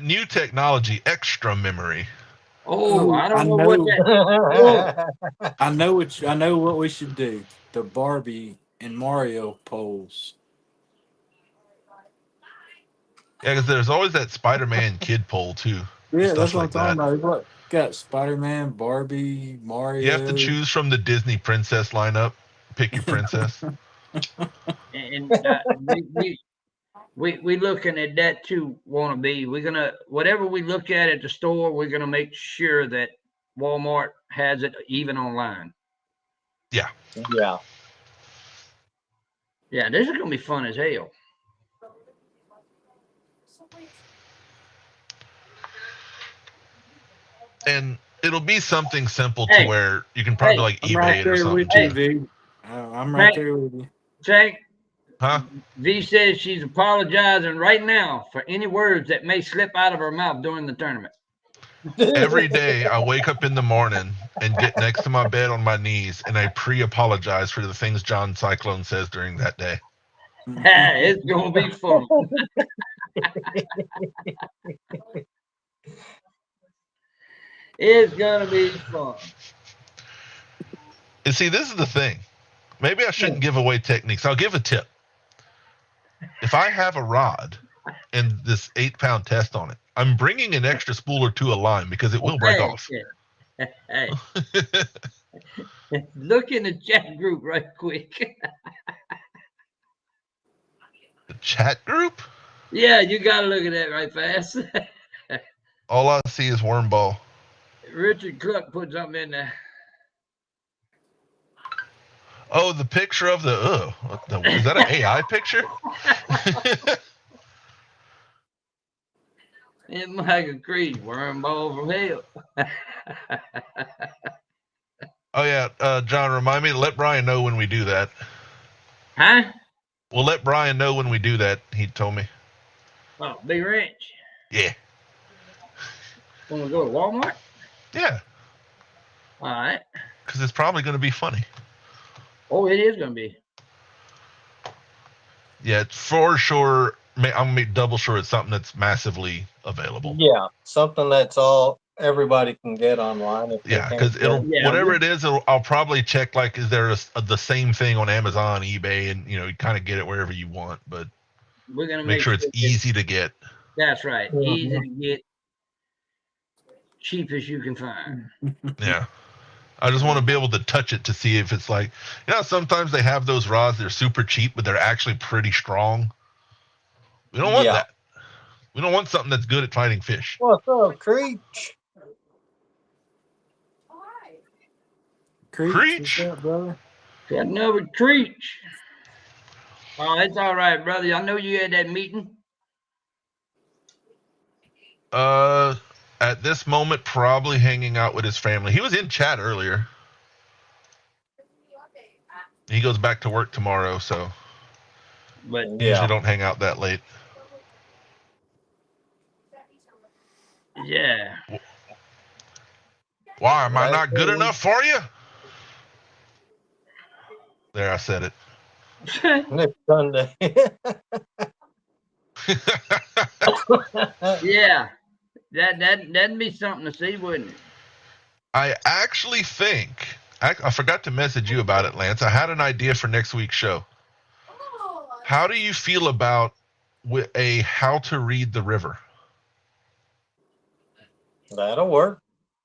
new technology, extra memory. Oh, I don't know what that. I know what we should do. The Barbie and Mario polls. Yeah, because there's always that Spider-Man kid poll too. Yeah, that's what I'm talking about. What got Spider-Man, Barbie, Mario. You have to choose from the Disney princess lineup. Pick your princess. And we looking at that too. Want to be? We're gonna whatever we look at the store, we're gonna make sure that Walmart has it even online. Yeah. Yeah. Yeah, this is gonna be fun as hell. And it'll be something simple to where you can probably like eBay it or something. I'm right there with you. Tank. Huh? V says she's apologizing right now for any words that may slip out of her mouth during the tournament. Every day I wake up in the morning and get next to my bed on my knees and I pre-apologize for the things John Cyclone says during that day. It's gonna be fun. It's gonna be fun. And see, this is the thing. Maybe I shouldn't give away techniques. I'll give a tip. If I have a rod and this 8-pound test on it. I'm bringing an extra spool or two of line because it will break off. Hey, look in the chat group right quick. The chat group? Yeah, you gotta look at that right fast. All I see is Wormball. Richard Cluck put something in there. Oh, the picture of the is that an AI picture? And Michael Creed, wormball from hell. Oh yeah, John, remind me to let Brian know when we do that. Huh? We'll let Brian know when we do that. He told me. Oh, Big Ranch. Yeah. Want to go to Walmart? Yeah. All right. Because it's probably going to be funny. Oh, it is gonna be. Yeah, it's for sure. I'm gonna be double sure it's something that's massively available. Yeah, something that's all everybody can get online. If Yeah, they because can't it'll get Yeah, whatever it is, I'll probably check like is there the same thing on Amazon, eBay, and you kind of get it wherever you want, but we're gonna make sure it's easy to get. That's right. Mhm. Easy to get, cheap as you can find. Yeah. I just want to be able to touch it to see if it's like, sometimes they have those rods, they're super cheap, but they're actually pretty strong. We don't want Yeah. that. We don't want something that's good at fighting fish. What's up, Creech? Creech? What's up, brother? Got another Creech. Oh, it's all right, brother. I know you had that meeting. At this moment, probably hanging out with his family. He was in chat earlier. He goes back to work tomorrow, so But usually don't hang out that late. yeah. Why am I not good Right. enough for you? There, I said it. Next Sunday. Yeah. That'd be something to see, wouldn't it? I actually think I forgot to message you about it, Lance. I had an idea for next week's show. How do you feel about a how to read the river? That'll work.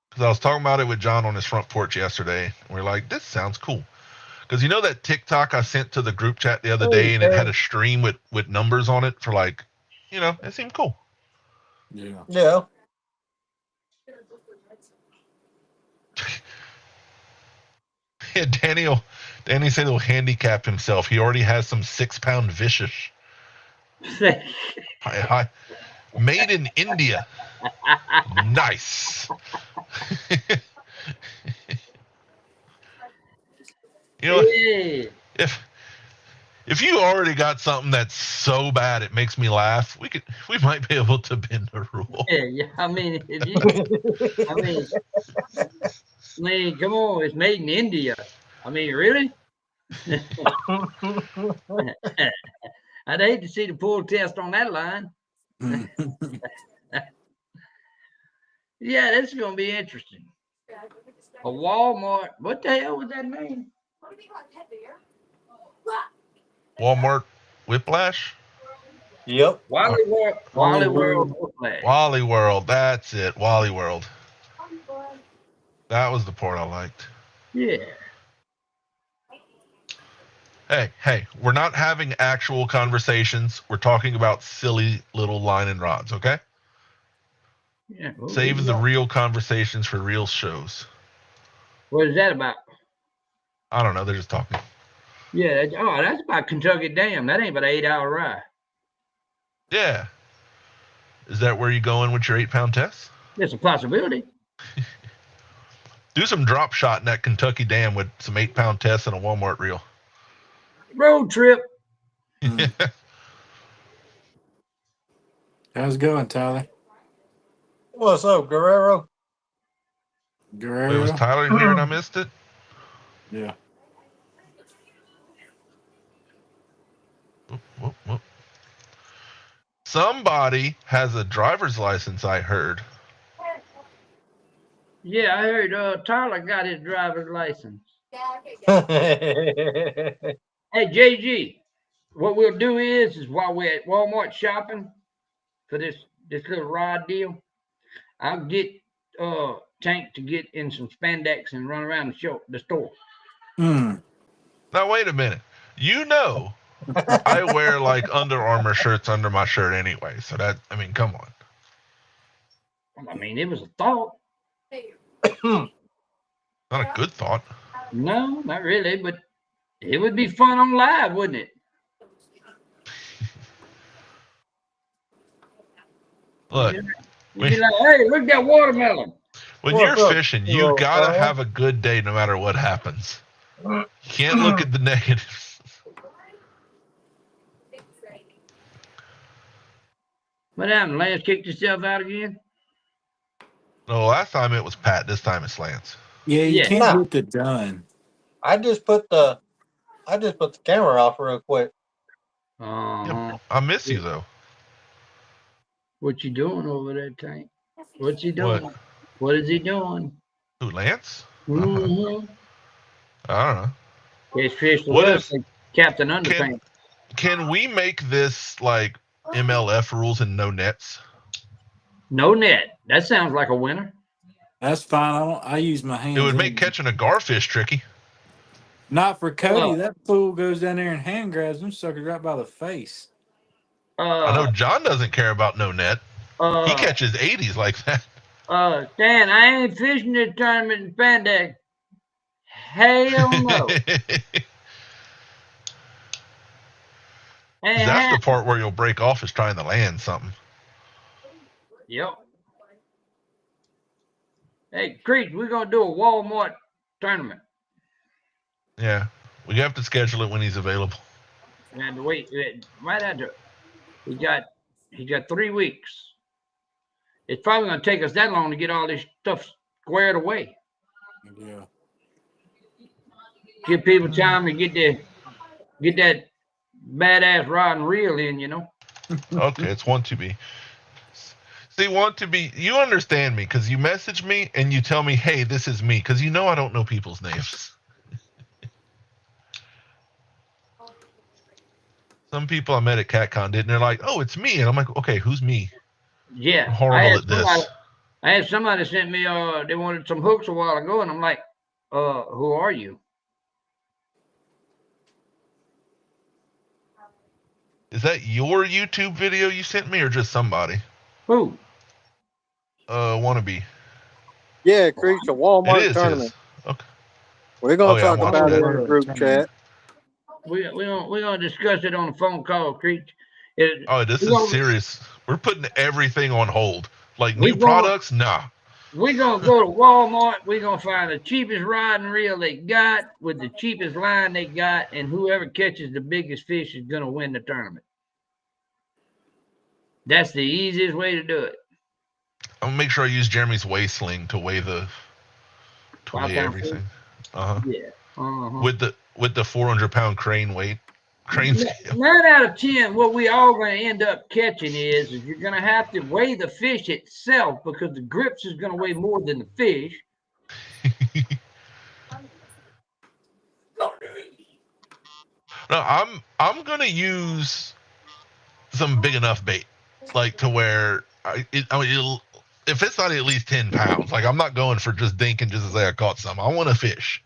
Because I was talking about it with John on his front porch yesterday. We're like, this sounds cool. Because that TikTok I sent to the group chat the other day, and it had a stream with numbers on it for it seemed cool. Yeah. Yeah. Yeah, Danny said he'll handicap himself. He already has some 6-pound vicious. Hi. Made in India. Nice. Hey. If you already got something that's so bad it makes me laugh, we might be able to bend the rule. Yeah, I mean, come on, it's made in India. I mean, really? I'd hate to see the pull test on that line. Yeah, that's gonna be interesting. A Walmart. What the hell was that name? Walmart Whiplash? Yep. Wally World. Wally Wally World. World. Wally World. That's it. Wally World. That was the part I liked. Yeah. Hey, we're not having actual conversations. We're talking about silly little line and rods, okay? Yeah. Save the real conversations for real shows. What is that about? I don't know. They're just talking. Yeah. That's about Kentucky Dam. That ain't but an 8-hour ride. Yeah. Is that where you going with your 8-pound test? It's a possibility. Do some drop shot in that Kentucky Dam with some 8-pound tests and a Walmart reel. Road trip. How's it going, Tyler? What's up, Guerrero? Wait, was Tyler in here and I missed it? Yeah. Whoop. Somebody has a driver's license, I heard. Yeah, I heard Tyler got his driver's license. Hey, JG, what we'll do is while we're at Walmart shopping, for this little rod deal, I'll get Tank to get in some spandex and run around the store. Hmm. Now wait a minute. You know, I wear like Under Armour shirts under my shirt anyway. So that, I mean, come on. I mean, it was a thought. Not a good thought. No, not really, but it would be fun on live, wouldn't it? Look, You'd be like, hey, look at that watermelon. when What's you're up, fishing, you little gotta fella? have a good day no matter what happens. You can't look at the negatives. What happened? Lance kicked himself out again? No, last time it was Pat. This time it's Lance. Yeah, you Yeah. can't Nah. hit the done. I just put the camera off real quick. Uh-huh. I miss you though. What you doing over there, Tank? What's he doing? What? What is he doing? Who, Lance? Mm-hmm. I don't know. His fish What was if- like Captain Underpants. Can we make this like MLF rules and no nets? No net. That sounds like a winner. That's fine. I use my hands. It would make anyway. catching a garfish tricky. Not for Cody. Oh. That fool goes down there and hand grabs them suckers right by the face. I know John doesn't care about no net. He catches 80s like that. Dan, I ain't fishing this tournament in Spandex. Hell no. That's the part where you'll break off is trying to land something. Yep. Hey, Creech, we're gonna do a Walmart tournament. Yeah, we have to schedule it when he's available. We had to wait. Right after. He got 3 weeks. It's probably gonna take us that long to get all this stuff squared away. Yeah. Give people time to get that badass rod and reel in, you know. Okay, it's want to be. See, want to be. You understand me because you message me and you tell me, "Hey, this is me," because you know I don't know people's names. Some people I met at CatCon did, and they're like, "Oh, it's me," and I'm like, "Okay, who's me?" Yeah, I'm horrible at this. I had somebody sent me they wanted some hooks a while ago, and I'm like, who are you? Is that your YouTube video you sent me, or just somebody? Who? Wannabe. Yeah, Creech, a It Walmart is tournament. his. Okay. We're gonna Oh, yeah, talk I'm about it watching in the group chat. We're gonna discuss it on the phone call, Creech. Oh, this is serious. We're putting everything on hold. Like new products, nah. We're gonna go to Walmart. We're gonna find the cheapest rod and reel they got with the cheapest line they got, and whoever catches the biggest fish is gonna win the tournament. That's the easiest way to do it. I'm gonna make sure I use Jeremy's weigh sling to weigh everything. Yeah. With the 400-pound crane scale. 9 out of 10, what we all going to end up catching is you're going to have to weigh the fish itself because the grips is going to weigh more than the fish. No, I'm gonna use some big enough bait, like to where if it's not at least 10 pounds, like I'm not going for just dinking just to say I caught some. I want to fish.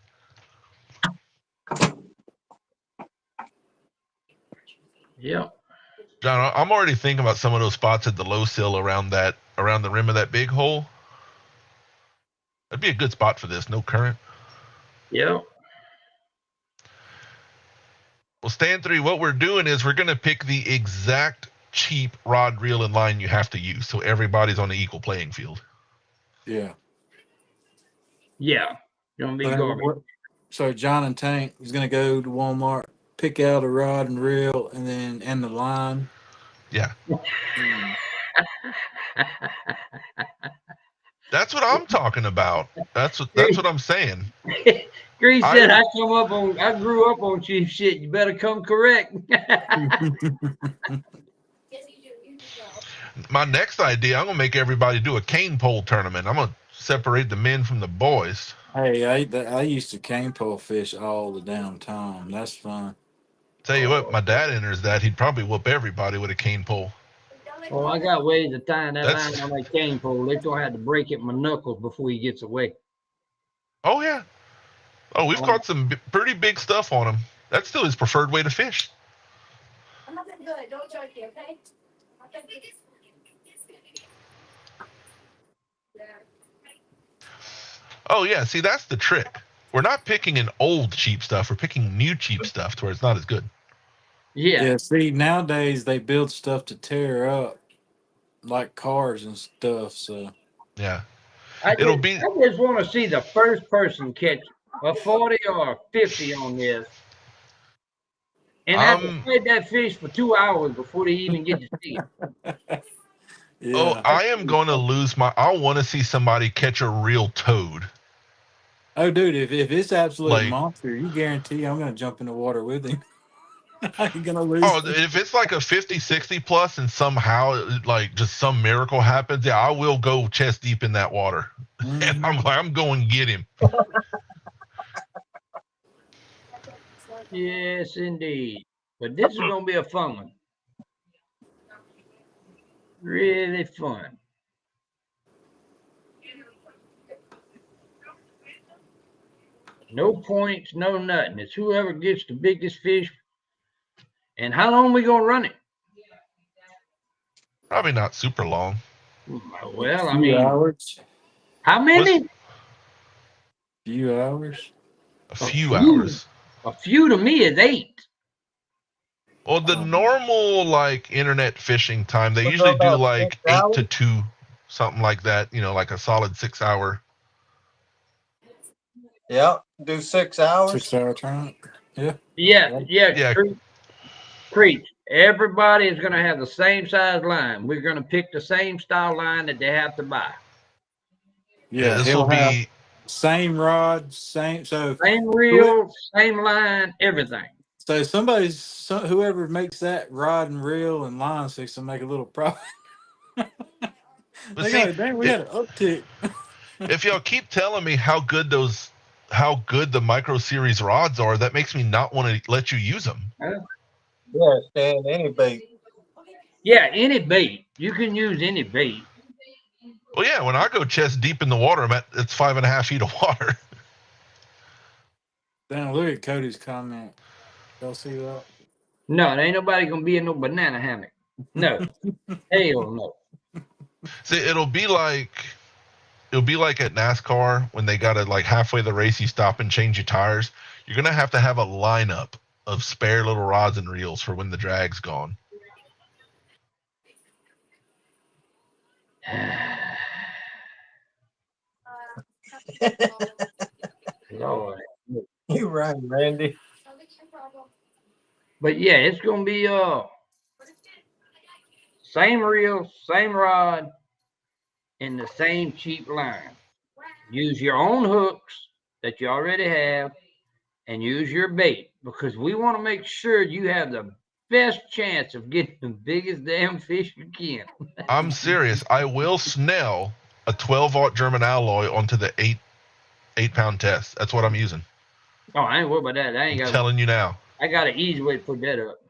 Yeah. John, I'm already thinking about some of those spots at the low sill around the rim of that big hole. That'd be a good spot for this. No current. Yeah. Well, Stand 3, what we're doing is we're going to pick the exact cheap rod, reel, and line you have to use, so everybody's on the equal playing field. Yeah. Yeah. Gonna be garbage. So John and Tank is gonna go to Walmart, pick out a rod and reel, and the line. Yeah. That's what I'm talking about. That's what I'm saying. Green said, I grew up on cheap shit. You better come correct. My next idea, I'm gonna make everybody do a cane pole tournament. I'm gonna separate the men from the boys. Hey, I used to cane pole fish all the damn time. That's fun. Tell you what, my dad enters that, he'd probably whoop everybody with a cane pole. Oh, I got ways of tying that That's- line on that cane pole. They're gonna have to break it with my knuckles before he gets away. Oh yeah. Oh, we've caught some pretty big stuff on him. That's still his preferred way to fish. I'm not that good. Don't judge me, okay? Oh yeah, see that's the trick. We're not picking an old cheap stuff. We're picking new cheap stuff to where it's not as good. Yeah. Yeah, see, nowadays they build stuff to tear up like cars and stuff. So Yeah, I it'll just, be. I just want to see the first person catch a 40 or a 50 on this and have to fight that fish for 2 hours before they even get to see it. Oh, yeah. I am going to lose my. I want to see somebody catch a real toad. Oh, dude, if it's absolute Like, monster, you guarantee I'm gonna jump in the water with him. I ain't gonna lose. oh, if it's like a 50, 60 plus and somehow like just some miracle happens, yeah, I will go chest deep in that water. And I'm like, I'm going to get him. Yes, indeed. But this is going to be a fun one. Really fun. No points, no nothing. It's whoever gets the biggest fish. And how long we going to run it? Probably not super long. Well, I Few mean, hours. how many? Few hours. A few hours. A few to me is 8. Well, the normal like internet fishing time, they We'll usually go do about like 6 8 to hours. 2, something like that. You know, like a solid 6 hour. Yeah, do 6 hours. 6 hour tournament. Yeah. Yeah, Yeah. Preach. Everybody is going to have the same size line. We're going to pick the same style line that they have to buy. Yeah, this he'll will have be. same rod, same. So Same reel, same line, everything. So whoever makes that rod and reel and line six to make a little profit. But They see, go, dang, we had an uptick. if y'all keep telling me how good the micro series rods are, that makes me not want to let you use them. Yeah, stand any bait. Yeah, any bait. You can use any bait. Well, yeah, when I go chest deep in the water, it's 5.5 feet of water. Damn, look at Cody's comment. Y'all see that? No, there ain't nobody gonna be in no banana hammock. No. Hell no. See, it'll be like at NASCAR when they gotta like halfway the race you stop and change your tires. You're gonna have a lineup of spare little rods and reels for when the drag's gone. Lord. You right, Randy. But yeah, it's gonna be same reel, same rod, and the same cheap line. Use your own hooks that you already have and use your bait because we want to make sure you have the best chance of getting the biggest damn fish you can. I'm serious. I will snell a 12-aught German alloy onto the 8-pound test. That's what I'm using. Oh, I ain't worried about that. I'm telling you now. I got an easy way to put that up.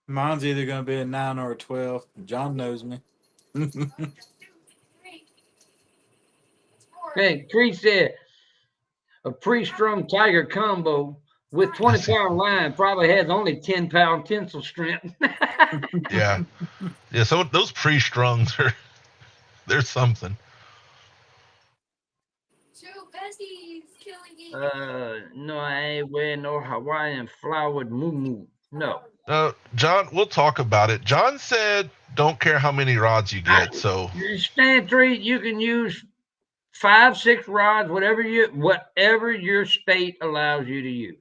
Mine's either going to be a 9 or a 12. John knows me. Hey, Tree said a pre-strung tiger combo with 20-pound line probably has only 10-pound tensile strength. Yeah. So those pre-strungs there's something. No, I ain't wearing no Hawaiian flowered moo. No. John, we'll talk about it. John said, "Don't care how many rods you get." So stand treat, you can use 5, 6 rods, whatever your state allows you to use.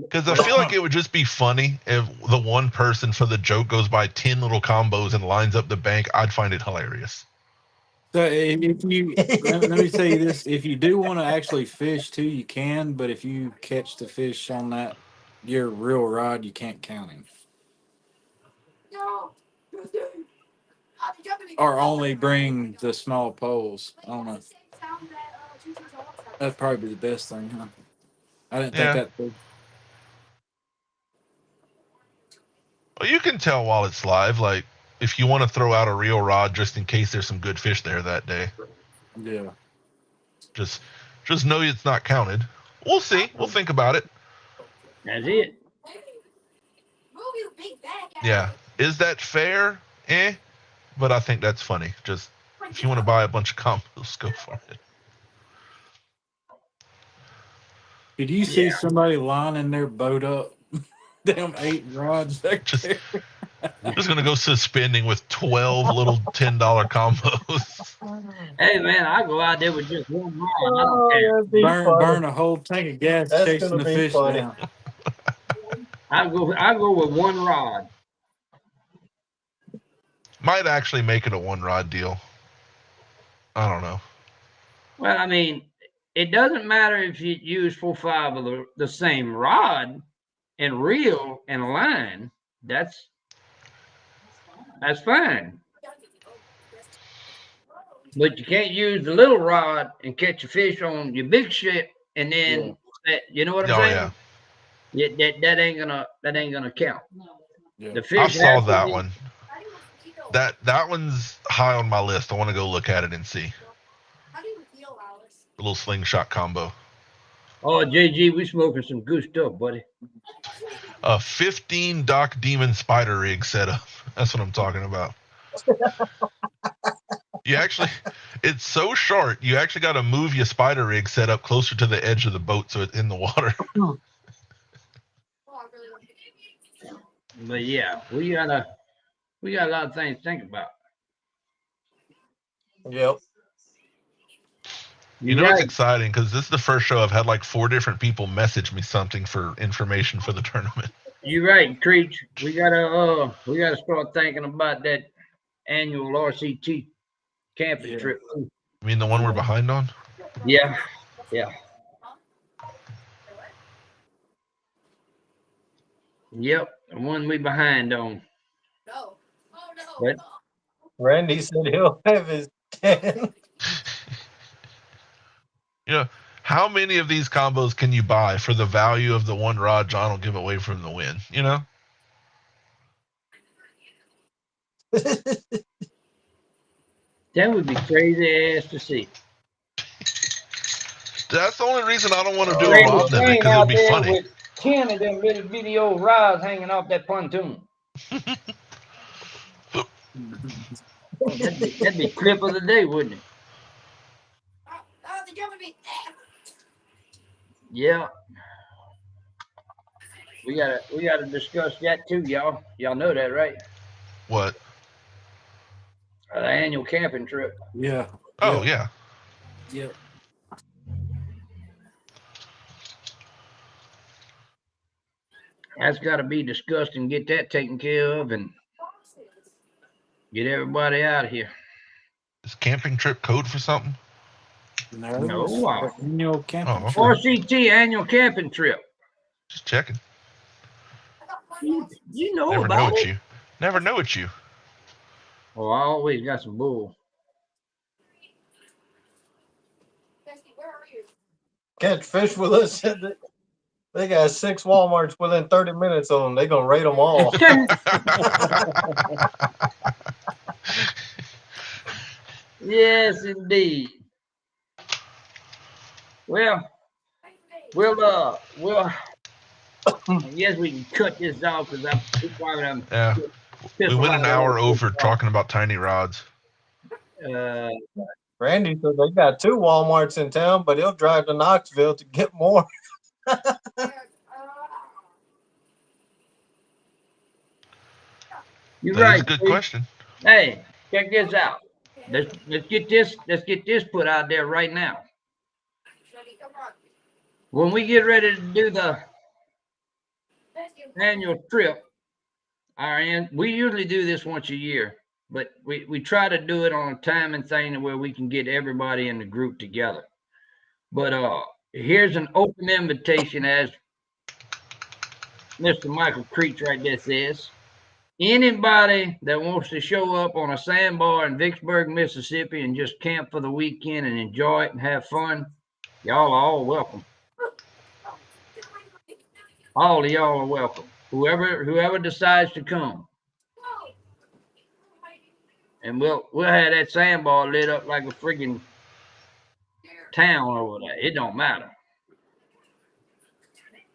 because I feel like it would just be funny if the one person for the joke goes by 10 little combos and lines up the bank. I'd find it hilarious. So if you let me tell you this, if you do want to actually fish too, you can, but if you catch the fish on your real rod, you can't count him. Or only bring the small poles. I don't know. That'd probably be the best thing, huh? I didn't think that through. Well, you can tell while it's live. Like if you want to throw out a reel rod just in case there's some good fish there that day. Yeah. Just know it's not counted. We'll see. We'll think about it. That's it. Yeah. Is that fair? But I think that's funny. Just if you want to buy a bunch of combos, go for it. Did you see somebody lining their boat up? Damn 8 rods back Just there. just gonna go suspending with 12 little $10 combos. Hey man, I go out there with just one rod. I don't Oh, care. that'd be funny. Burn a whole tank of gas That's chasing gonna the be fish funny. down. I go with one rod. Might actually make it a 1 rod deal. I don't know. Well, I mean, it doesn't matter if you use 4 or 5 of the same rod and reel and line. That's fine. But you can't use the little rod and catch a fish on your big ship, and then you know what I'm Oh saying? yeah. That ain't gonna count. Yeah. The fish I saw has to that be- one. That one's high on my list. I want to go look at it and see. A little slingshot combo. Oh, JG, we smoking some good stuff, buddy. A 15 Doc Demon spider rig setup. That's what I'm talking about. You actually, it's so short. You actually got to move your spider rig setup closer to the edge of the boat so it's in the water. But yeah, we got a lot of things to think about. Yep. You know, it's exciting because this is the first show I've had like 4 different people message me something for information for the tournament. You're right, Creech. We gotta start thinking about that annual RCT camping trip. I mean, the one we're behind on? Yeah. Yep, the one we behind on. But Randy said he'll have his 10. You know, how many of these combos can you buy for the value of the 1 rod John will give away from the win? You know? that would be crazy ass to see. That's the only reason I don't want to do Randy a rod limit, Shane because out it'll be there funny. with 10 of them little video rods hanging off that pontoon. That'd be clip of the day, wouldn't it? Yeah. We gotta discuss that too, y'all. Y'all know that, right? What? The annual camping trip. Yeah. Oh, yeah. Yep. That's got to be discussed and get that taken care of and get everybody out of here. Is camping trip code for something? No. Annual camping trip. RCT annual camping trip. Just checking. You know Never about know it. it's you. Never know it's you. Oh, I always got some bull. Catfish with us said that they got 6 Walmarts within 30 minutes of them. They're going to rate them all. Yes, indeed. Well, I guess we can cut this off because I'm Yeah. We went an hour over talking about tiny rods. Randy said they got 2 Walmarts in town, but he'll drive to Knoxville to get more. You're That right. is a good Steve. question. Hey, check this out. Let's get this put out there right now. When we get ready to do the annual trip, we usually do this once a year, but we try to do it on a timing thing where we can get everybody in the group together. But here's an open invitation, as Mr. Michael Creech right there says. Anybody that wants to show up on a sandbar in Vicksburg, Mississippi, and just camp for the weekend and enjoy it and have fun, y'all are all welcome. All of y'all are welcome. Whoever decides to come. and we'll have that sandbar lit up like a freaking town over there. It don't matter.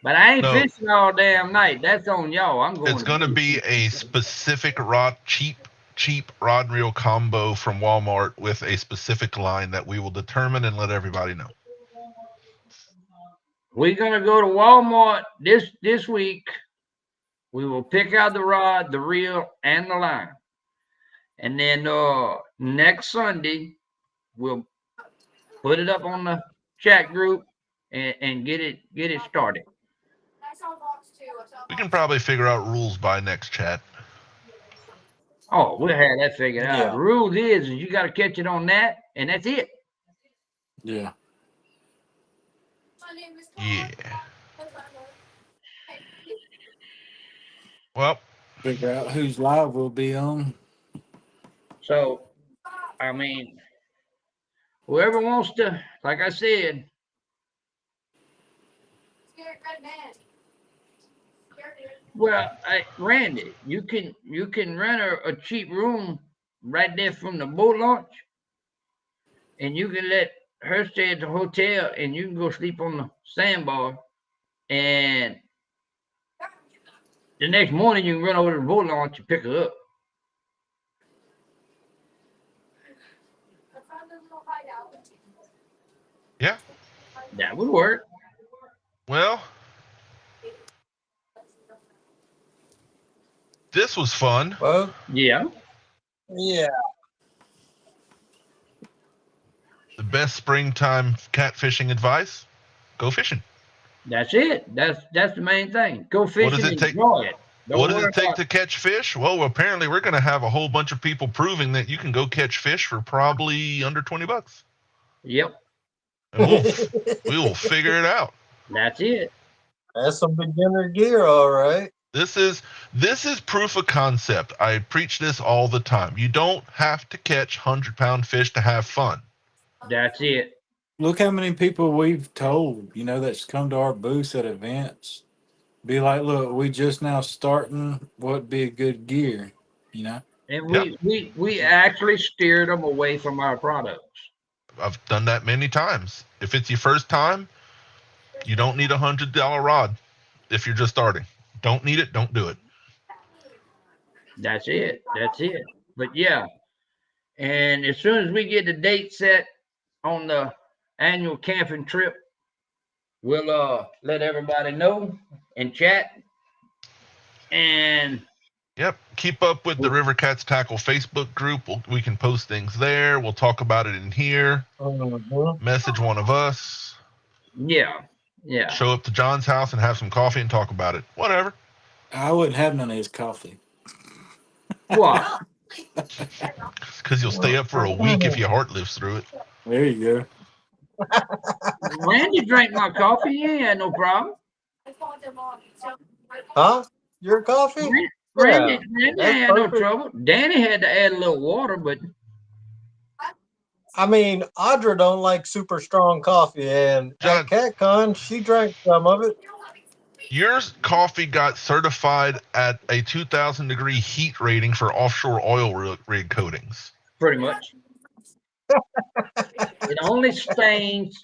But I ain't No. fishing all damn night. That's on y'all. I'm going. It's going to be a specific rod, cheap rod and reel combo from Walmart with a specific line that we will determine and let everybody know. We're gonna go to Walmart this week. We will pick out the rod, the reel, and the line, and then next Sunday we'll put it up on the chat group and get it started. We can probably figure out rules by next chat. Oh, we'll have that figured out. Yeah. The rule is you got to catch it on that, and that's it. Yeah. Yeah. Well, Figure out whose live we'll be on. So, I mean, whoever wants to, like I said, well, Randy, you can rent a cheap room right there from the boat launch, and you can let her stay at the hotel, and you can go sleep on the sandbar, and the next morning you can run over to the boat launch and pick her up. yeah. That would work. Well, this was fun. Well, Yeah. yeah. The best springtime catfishing advice: go fishing. That's it. That's the main thing. Go fishing does it and take- enjoy it. What does it take to catch fish? Well, apparently we're going to have a whole bunch of people proving that you can go catch fish for probably under $20. Yep. And we will figure it out. That's it. That's some beginner gear, all right. This is proof of concept. I preach this all the time. You don't have to catch 100-pound fish to have fun. That's it. Look how many people we've told, that's come to our booths at events. Be like, look, we just now starting. What'd be a good gear, And Yep. we actually steered them away from our products. I've done that many times. If it's your first time, you don't need a $100 rod. If you're just starting, don't need it. Don't do it. That's it. That's it. But yeah, and as soon as we get the date set on the annual camping trip, we'll let everybody know and chat. And Yep. Keep up with the River Cats Tackle Facebook group. We can post things there. We'll talk about it in here. Message one of us. yeah. Show up to John's house and have some coffee and talk about it. Whatever. I wouldn't have none of his coffee. What? Because you'll stay up for a week if your heart lives through it. There you go. Randy drank my coffee. He ain't had no problem. Huh? Your coffee? Randy ain't had no perfect. trouble. Danny had to add a little water, but I mean, Audra don't like super strong coffee, and John- at CatCon, she drank some of it. Your coffee got certified at a 2,000 degree heat rating for offshore oil rig coatings. pretty much. It only stains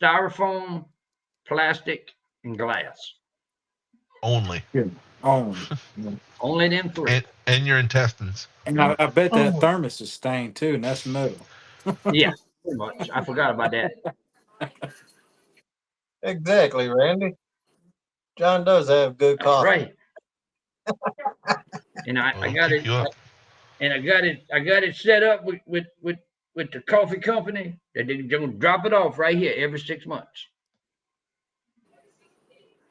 styrofoam, plastic, and glass. Only. Only them three. And your intestines. And I bet that thermos is stained too, and that's metal. Yeah, pretty much. I forgot about that. Exactly, Randy. John does have good That's coffee. right. And I got it. And I got it set up with the coffee company that they're gonna drop it off right here every 6 months.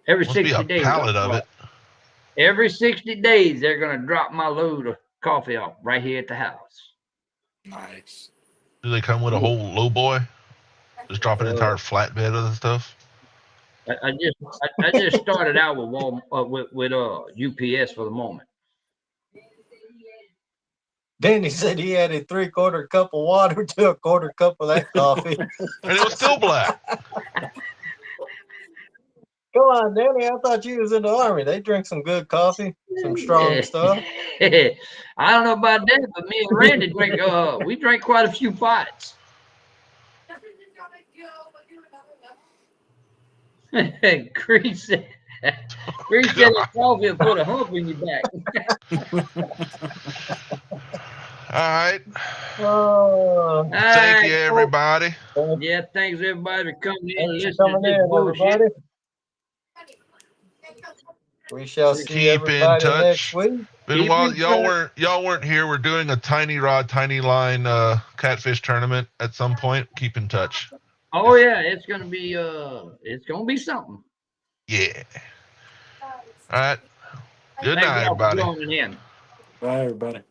Every Must 60 be a days. pallet of it. Every 60 days, they're gonna drop my load of coffee off right here at the house. Nice. Do they come with a whole low boy? Just drop an entire flatbed of the stuff? I just started out with UPS for the moment. Danny said he added 3/4 cup of water to a 1/4 cup of that coffee. And it was still black. Come on, Danny. I thought you was in the Army. They drink some good coffee, some strong stuff. I don't know about that, but me and Randy drink. We drank quite a few pots. Chris said that coffee will put a hump in your back. All right. Oh, Thank you, everybody. Yeah, thanks everybody for coming in and thanks for listening coming to this in, bullshit. everybody. We shall see Keep in everybody touch. next week. Been a while. Y'all weren't here. We're doing a tiny rod, tiny line catfish tournament at some point. Keep in touch. Oh yeah, it's gonna be something. Yeah. All right. Good Thanks night, y'all for everybody. joining in. Bye, everybody.